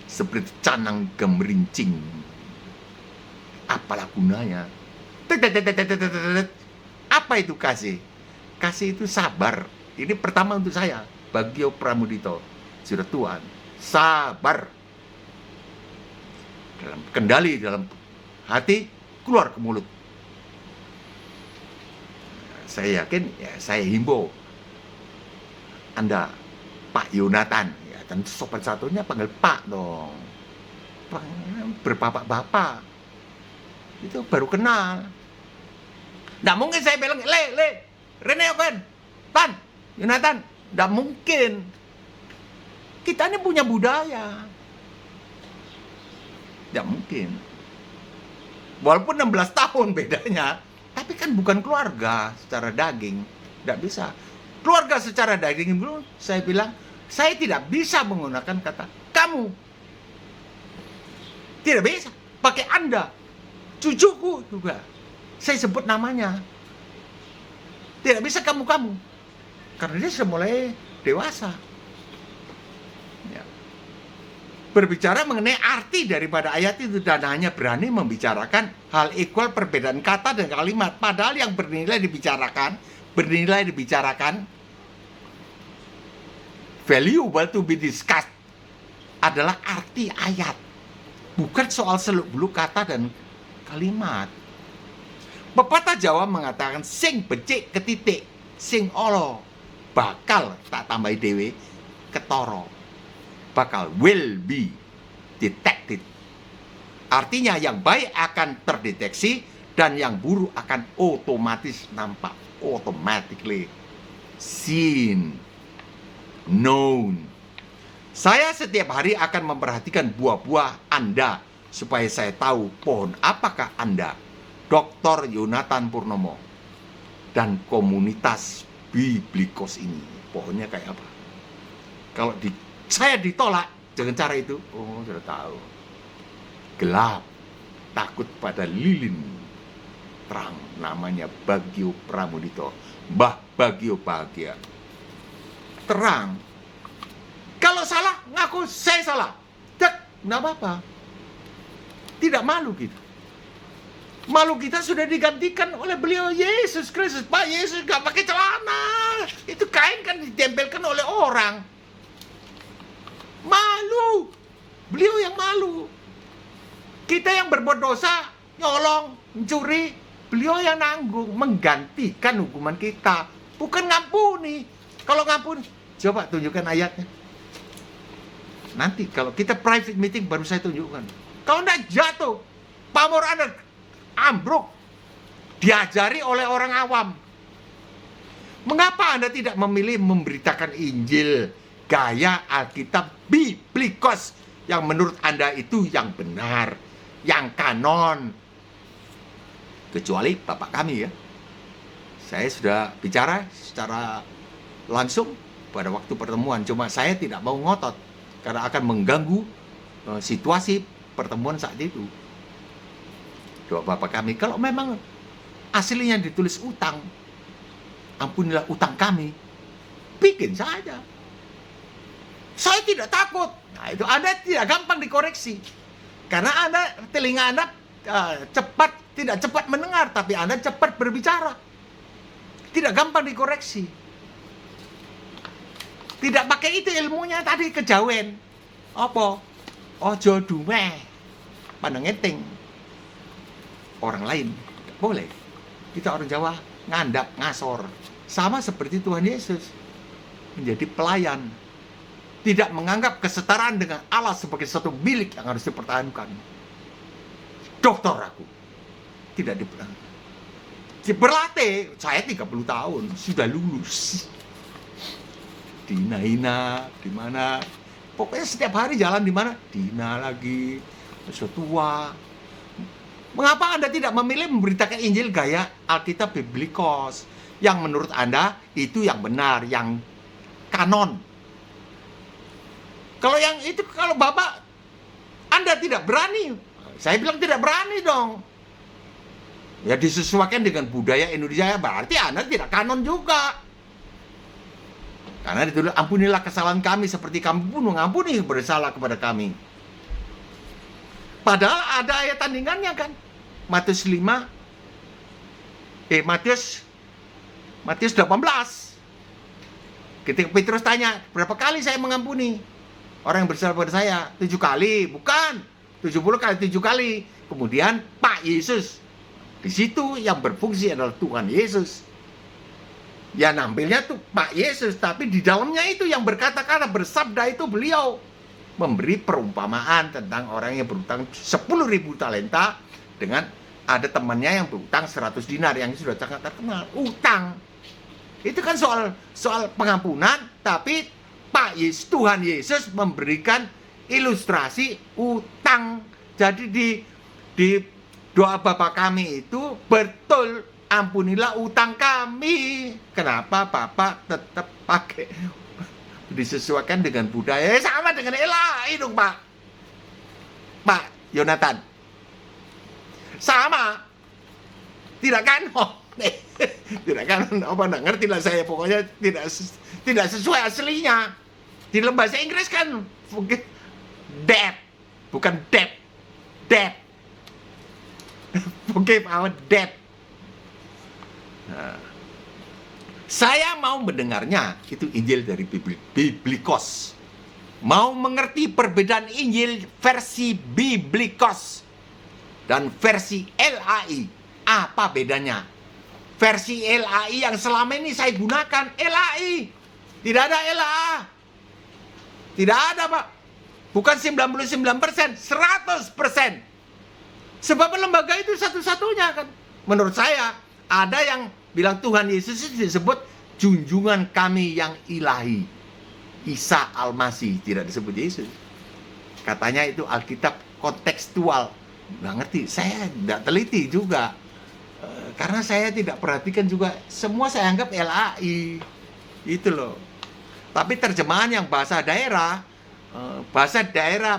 Speaker 1: seperti canang gemerincing, apalah gunanya? Apa itu kasih? Kasih itu sabar. Ini pertama untuk saya, Bagio Pramudito, sudah Tuhan, sabar. Dalam kendali dalam hati, keluar ke mulut. Saya yakin, ya saya himbau Anda, Pak Yonatan, ya tentu sopan satunya panggil Pak dong. Berbapak-bapak. Itu baru kenal. Nggak mungkin saya bilang, Rene Open, Tan, Yonatan. Nggak mungkin. Kita ini punya budaya. Nggak mungkin. Walaupun 16 tahun bedanya, tapi kan bukan keluarga secara daging. Nggak bisa. Keluarga secara daging dulu, saya bilang, saya tidak bisa menggunakan kata kamu. Tidak bisa. Pakai Anda. Cucuku juga. Saya sebut namanya. Tidak bisa kamu-kamu. Karena dia sudah mulai dewasa. Ya. Berbicara mengenai arti daripada ayat itu dan hanya berani membicarakan hal equal perbedaan kata dan kalimat. Padahal yang bernilai dibicarakan, valuable to be discussed adalah arti ayat. Bukan soal seluk-beluk kata dan kalimat. Pepatah Jawa mengatakan sing becik ketitik, sing olo bakal tak tambahi dewe ketoro. Bakal will be detected. Artinya yang baik akan terdeteksi dan yang buruk akan otomatis nampak, automatically seen, known. Saya setiap hari akan memperhatikan buah-buah Anda supaya saya tahu pohon apakah Anda, Dr. Yonatan Purnomo, dan komunitas Biblikos ini. Pohonnya kayak apa? Kalau saya ditolak dengan cara itu, oh sudah tahu. Gelap, takut pada lilin terang, namanya Bagio Pramudito. Mbah Bagio bahagia. Terang. Kalau salah, ngaku saya salah. Nggak apa-apa. Tidak malu kita. Malu kita sudah digantikan oleh beliau Yesus Kristus. Pak Yesus gak pakai celana. Itu kain kan ditempelkan oleh orang. Malu. Beliau yang malu. Kita yang berbuat dosa, nyolong, mencuri, beliau yang nanggung, menggantikan hukuman kita. Bukan ngampuni. Kalau ngampuni, coba tunjukkan ayatnya. Nanti kalau kita private meeting baru saya tunjukkan. Kalau Anda jatuh, pamor Anda ambruk, diajari oleh orang awam. Mengapa Anda tidak memilih memberitakan Injil gaya Alkitab Biblikos yang menurut Anda itu yang benar, yang kanon? Kecuali Bapak kami ya. Saya sudah bicara secara langsung pada waktu pertemuan. Cuma saya tidak mau ngotot karena akan mengganggu situasi pertemuan saat itu. Doa Bapak kami, kalau memang aslinya ditulis utang, ampunilah utang kami, bikin saja. Saya tidak takut. Nah, itu Anda tidak gampang dikoreksi. Karena telinga Anda tidak cepat mendengar, tapi Anda cepat berbicara. Tidak gampang dikoreksi. Tidak pakai itu ilmunya tadi, kejawen. Apa? Ojo dumeh. Pandang ngeting. Orang lain boleh. Kita orang Jawa ngandap, ngasor. Sama seperti Tuhan Yesus. Menjadi pelayan. Tidak menganggap kesetaraan dengan Allah sebagai satu milik yang harus dipertahankan. Dokter aku. Tidak dipertahankan. Berlatih, saya 30 tahun, sudah lulus. Dina, di mana? Pokoknya setiap hari jalan di mana? Dina lagi, sudah tua. Mengapa Anda tidak memilih memberitakan Injil gaya Alkitab Biblikos yang menurut Anda itu yang benar, yang kanon? Kalau yang itu, kalau Bapak Anda tidak berani, saya bilang tidak berani dong. Ya disesuaikan dengan budaya Indonesia, berarti Anda tidak kanon juga. Karena ditulis, ampunilah kesalahan kami seperti kami pun mengampuni yang bersalah kepada kami. Padahal ada ayat tandingannya kan. Matius 18. Ketika Petrus tanya, berapa kali saya mengampuni orang yang bersalah pada saya? 7 kali, bukan 70 kali 7 kali. Kemudian Pak Yesus, di situ yang berfungsi adalah Tuhan Yesus. Ya nampilnya tuh Pak Yesus, tapi di dalamnya itu yang berkata-kata, bersabda itu beliau memberi perumpamaan tentang orang yang berutang 10.000 talenta dengan ada temannya yang berutang 100 dinar yang sudah sangat terkenal. Utang. Itu kan soal pengampunan, tapi Pak Yesus, Tuhan Yesus memberikan ilustrasi utang. Jadi di doa Bapa kami itu betul, ampunilah utang kami. Kenapa Bapak tetap pakai disesuaikan dengan budaya? Sama dengan LAI dong Pak Yonatan. Sama. Tidak kanon. Tidak kanon, apa enggak ngerti lah saya. Pokoknya tidak sesuai aslinya. Di dalam bahasa Inggris kan debt, bukan debt. Forgive our debt. Nah, saya mau mendengarnya itu Injil dari Biblikos. Mau mengerti perbedaan Injil versi Biblikos dan versi LAI. Apa bedanya? Versi LAI yang selama ini saya gunakan LAI. Tidak ada LA. Tidak ada Pak. Bukan 99%, 100%. Sebab lembaga itu satu-satunya kan. Menurut saya, ada yang bilang Tuhan Yesus itu disebut junjungan kami yang ilahi. Isa Al-Masih, tidak disebut Yesus. Katanya itu Alkitab kontekstual. Nggak ngerti, saya tidak teliti juga. Karena saya tidak perhatikan juga. Semua saya anggap LAI. Itu loh. Tapi terjemahan yang bahasa daerah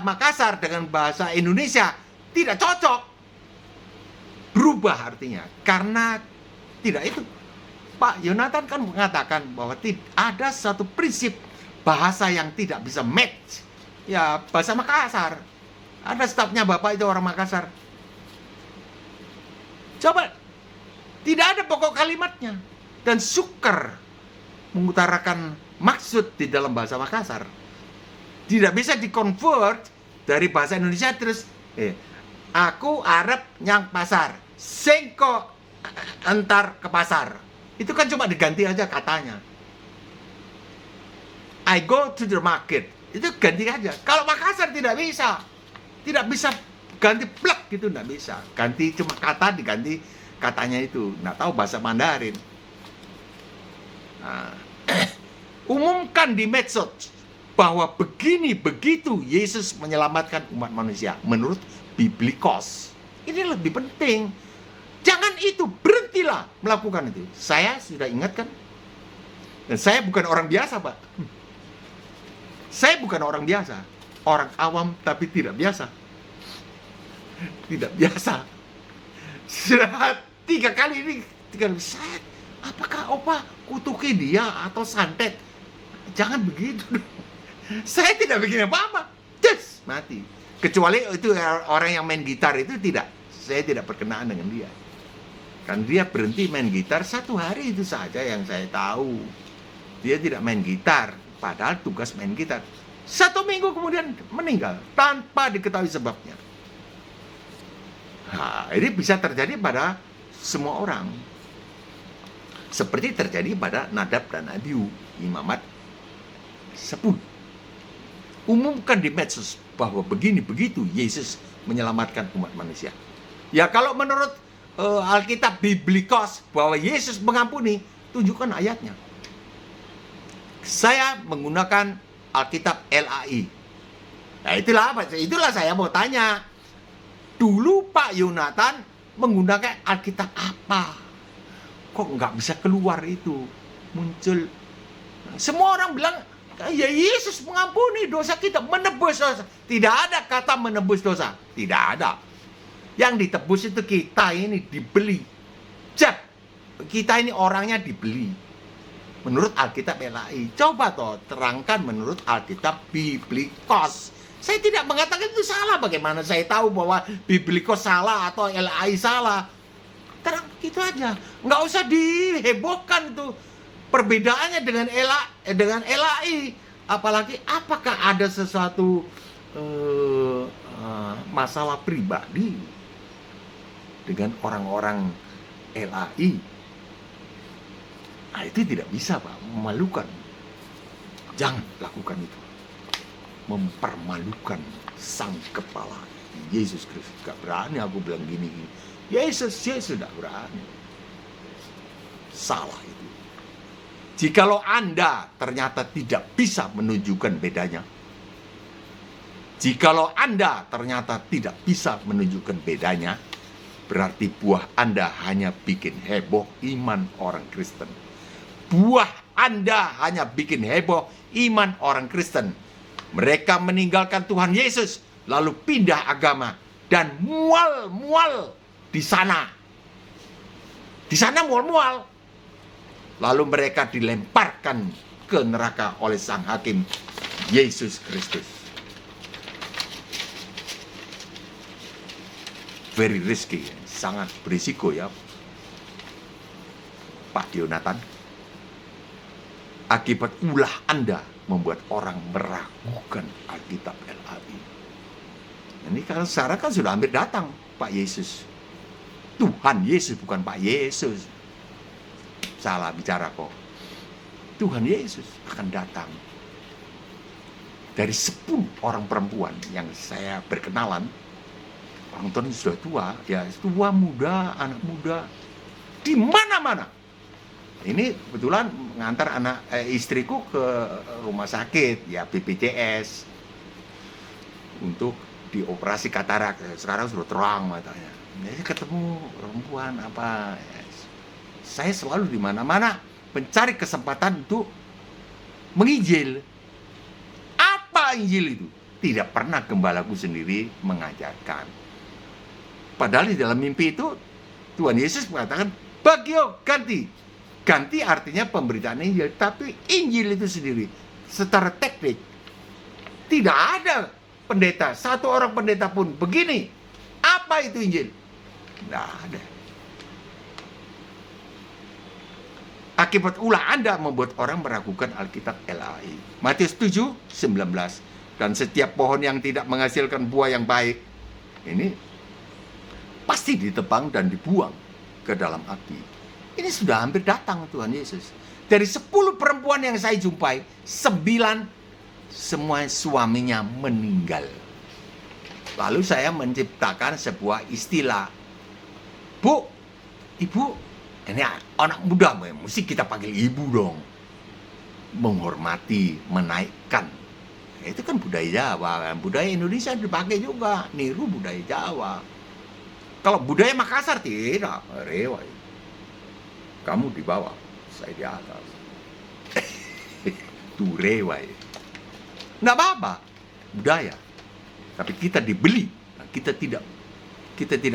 Speaker 1: Makassar dengan bahasa Indonesia tidak cocok. Berubah artinya. Karena tidak itu. Pak Yonatan kan mengatakan bahwa ada satu prinsip bahasa yang tidak bisa match. Ya, bahasa Makassar. Ada stafnya Bapak itu orang Makassar. Coba. Tidak ada pokok kalimatnya. Dan sukar mengutarakan maksud di dalam bahasa Makassar. Tidak bisa di-convert dari bahasa Indonesia terus aku arep nyang pasar, sengko antar ke pasar. Itu kan cuma diganti aja katanya. I go to the market. Itu ganti aja. Kalau Makassar tidak bisa. Tidak bisa ganti plek gitu, tidak bisa. Ganti cuma kata, diganti katanya itu. Nggak tahu bahasa Mandarin. Nah, umumkan di medsos bahwa begini begitu Yesus menyelamatkan umat manusia menurut Biblikos. Ini lebih penting. Jangan itu, berhentilah melakukan itu. Saya sudah ingatkan. Dan saya bukan orang biasa, Pak. Saya bukan orang biasa. Orang awam tapi tidak biasa. Tidak biasa. Sudah 3 kali ini, saya, apakah opa kutuki dia atau santet? Jangan begitu. Saya tidak bikin apa-apa. Just mati. Kecuali itu orang yang main gitar itu tidak. Saya tidak berkenaan dengan dia. Kan dia berhenti main gitar 1 hari itu saja yang saya tahu. Dia tidak main gitar. Padahal tugas main gitar. 1 minggu kemudian meninggal tanpa diketahui sebabnya. Nah, ini bisa terjadi pada semua orang. Seperti terjadi pada Nadab dan Abihu, imamat sepul. Umumkan di medsos bahwa begini begitu Yesus menyelamatkan umat manusia. Ya kalau menurut Alkitab Biblikos bahwa Yesus mengampuni, tunjukkan ayatnya. Saya menggunakan Alkitab LAI. Nah itulah saya mau tanya. Dulu Pak Yonatan menggunakan Alkitab apa? Kok nggak bisa keluar itu? Muncul. Semua orang bilang, ya Yesus mengampuni dosa kita, menebus dosa. Tidak ada kata menebus dosa. Tidak ada. Yang ditebus itu kita ini dibeli. Kita ini orangnya dibeli. Menurut Alkitab LAI. Coba toh terangkan menurut Alkitab Biblikos. Saya tidak mengatakan itu salah. Bagaimana saya tahu bahwa Biblikos salah atau LAI salah? Terang gitu aja. Nggak usah dihebohkan itu. Perbedaannya dengan LAI. Apalagi apakah ada sesuatu masalah pribadi dengan orang-orang LAI? Nah, itu tidak bisa, Pak, memalukan. Jangan lakukan itu. Mempermalukan sang kepala Yesus Kristus. Gak berani aku bilang gini. Yesus tidak berani. Salah itu. Jikalau Anda ternyata tidak bisa menunjukkan bedanya. Jikalau Anda ternyata tidak bisa menunjukkan bedanya, berarti buah Anda hanya bikin heboh iman orang Kristen. Buah Anda hanya bikin heboh iman orang Kristen. Mereka meninggalkan Tuhan Yesus, lalu pindah agama dan mual-mual di sana. Di sana mual-mual. Lalu mereka dilemparkan ke neraka oleh sang hakim Yesus Kristus. Very risky, sangat berisiko ya, Pak Yonatan. Akibat ulah Anda membuat orang meragukan Alkitab LAI. Ini kan sekarang kan sudah hampir datang Pak Yesus. Tuhan Yesus, bukan Pak Yesus. Salah bicara kok. Tuhan Yesus akan datang. Dari 10 orang perempuan yang saya berkenalan, orang tua sudah tua, ya tua, muda, anak muda, di mana-mana. Ini kebetulan mengantar istriku ke rumah sakit, ya BPJS, untuk dioperasi katarak. Sekarang sudah terang matanya. Jadi ketemu perempuan apa? Saya selalu di mana-mana mencari kesempatan untuk menginjil. Apa Injil itu? Tidak pernah gembalaku sendiri mengajarkan. Padahal di dalam mimpi itu Tuhan Yesus mengatakan, "Bagio, ganti." Ganti artinya pemberitaan Injil, tapi Injil itu sendiri secara teknik tidak ada pendeta, satu orang pendeta pun begini. Apa itu Injil? Tidak ada. Akibat ulah Anda membuat orang meragukan Alkitab LAI. Matius 7:19. Dan setiap pohon yang tidak menghasilkan buah yang baik, ini pasti ditebang dan dibuang ke dalam api. Ini sudah hampir datang Tuhan Yesus. Dari 10 perempuan yang saya jumpai, 9 semua suaminya meninggal. Lalu saya menciptakan sebuah istilah. Bu, ibu, ini anak muda, mesti kita panggil ibu dong. Menghormati, menaikkan. Itu kan budaya Jawa. Budaya Indonesia dipakai juga. Niru budaya Jawa. Kalau budaya Makassar tidak. Rewai. Kamu di bawah, saya di atas. Tuh rewai. Nggak apa-apa. Budaya. Tapi kita dibeli, kita tidak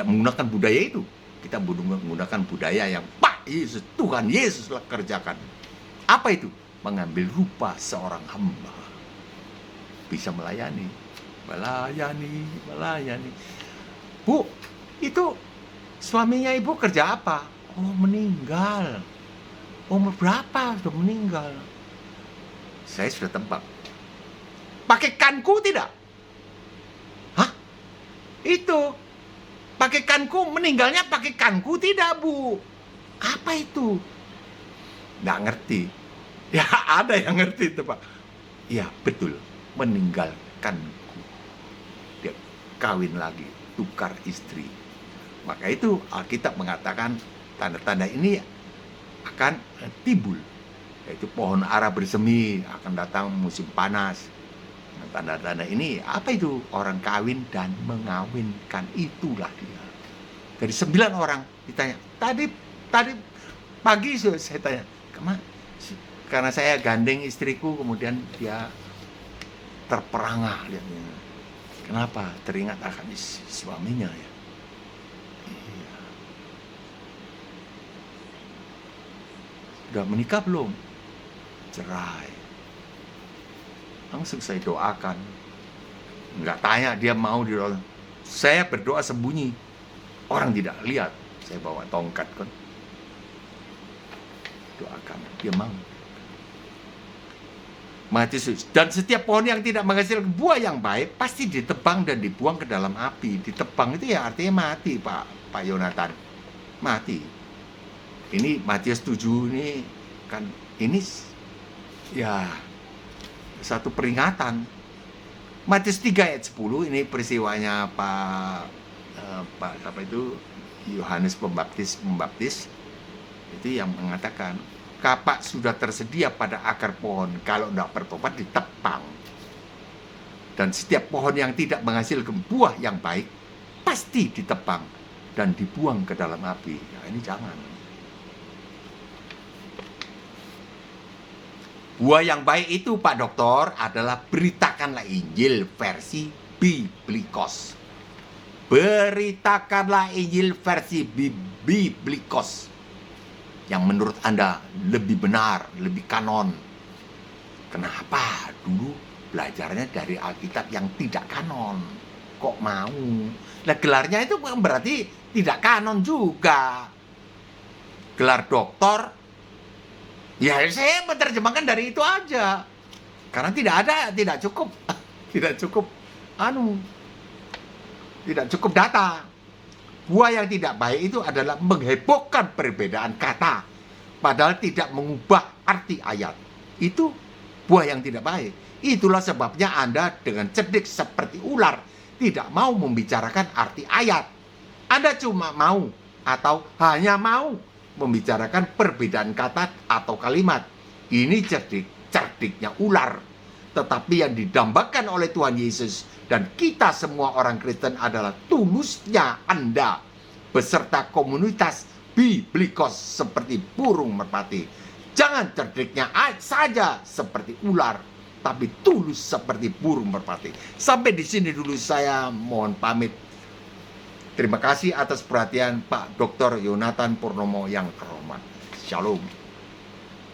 Speaker 1: menggunakan budaya itu. Kita menggunakan budaya yang Pak Yesus, Tuhan Yesus lah kerjakan. Apa itu? Mengambil rupa seorang hamba. Bisa melayani. Bu, itu suaminya ibu kerja apa? Oh, meninggal. Umur berapa sudah meninggal? Saya sudah tebak. Pakai kanku tidak? Itu pakai kanku, meninggalnya pakai kanku tidak, Bu? Apa itu? Nggak ngerti. Ya ada yang ngerti itu, Pak. Ya betul, meninggalkanku. Dia kawin lagi, tukar istri. Maka itu Alkitab mengatakan tanda-tanda ini akan timbul. Yaitu pohon ara bersemi, akan datang musim panas. Tanda-tanda ini apa itu? Orang kawin dan mengawinkan, itulah dia. Dari 9 orang ditanya, tadi pagi saya tanya, karena saya gandeng istriku, kemudian dia terperangah lihatnya. Kenapa? Teringat akan suaminya ya. Iya. Sudah menikah belum? Cerai. Langsung saya doakan. Nggak tanya dia mau didoakan. Saya berdoa sembunyi. Orang tidak lihat. Saya bawa tongkat kan. Doakan. Dia mau. Mati Yesus. Dan setiap pohon yang tidak menghasilkan buah yang baik pasti ditebang dan dibuang ke dalam api. Ditebang itu ya artinya mati, Pak Yonatan. Mati. Ini Matius 7 ini kan ini ya satu peringatan. Matius 3 ayat 10 ini peristiwanya Pak apa itu Yohanes Pembaptis itu yang mengatakan kapak sudah tersedia pada akar pohon, kalau tidak bertobat ditebang. Dan setiap pohon yang tidak menghasilkan buah yang baik pasti ditebang dan dibuang ke dalam api. Ya, ini jangan. Buah yang baik itu, Pak Dokter, adalah beritakanlah Injil versi Biblikos. Beritakanlah Injil versi Biblikos. Yang menurut Anda lebih benar, lebih kanon. Kenapa? Dulu belajarnya dari Alkitab yang tidak kanon. Kok mau? Nah, gelarnya itu berarti tidak kanon juga. Gelar doktor, ya saya menerjemahkan dari itu aja. Karena tidak cukup tidak cukup data. Buah yang tidak baik itu adalah menghebohkan perbedaan kata, padahal tidak mengubah arti ayat. Itu buah yang tidak baik. Itulah sebabnya Anda dengan cerdik seperti ular tidak mau membicarakan arti ayat. Anda cuma mau atau hanya mau membicarakan perbedaan kata atau kalimat. Ini cerdiknya ular. Tetapi yang didambakan oleh Tuhan Yesus dan kita semua orang Kristen adalah tulusnya Anda beserta komunitas Biblikos seperti burung merpati. Jangan cerdiknya saja seperti ular, tapi tulus seperti burung merpati. Sampai di sini dulu saya mohon pamit. Terima kasih atas perhatian Pak Dr. Yonatan Purnomo yang terhormat. Shalom.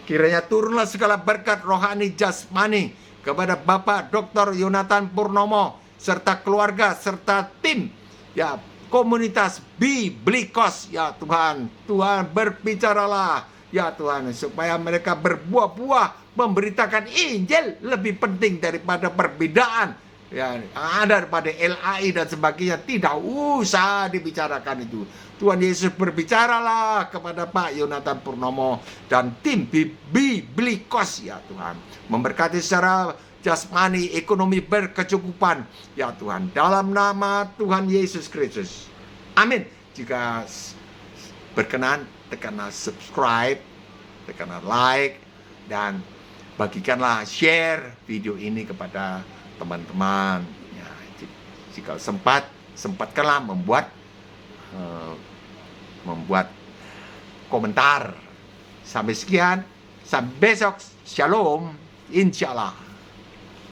Speaker 1: Kiranya turunlah segala berkat rohani jasmani kepada Bapak Dr. Yonatan Purnomo serta keluarga serta tim ya komunitas Biblikos ya Tuhan. Tuhan berbicaralah ya Tuhan supaya mereka berbuah-buah memberitakan Injil lebih penting daripada perbedaan ya ada pada LAI dan sebagainya. Tidak usah dibicarakan itu. Tuhan Yesus berbicaralah kepada Pak Yonatan Purnomo dan tim Biblikos ya Tuhan. Memberkati secara jasmani, ekonomi berkecukupan. Ya Tuhan, dalam nama Tuhan Yesus Kristus. Amin. Jika berkenan, tekanlah subscribe, tekanlah like, dan bagikanlah share video ini kepada teman-teman. Ya, jika sempatkanlah membuat komentar. Sampai sekian, sampai besok. Shalom, insya Allah.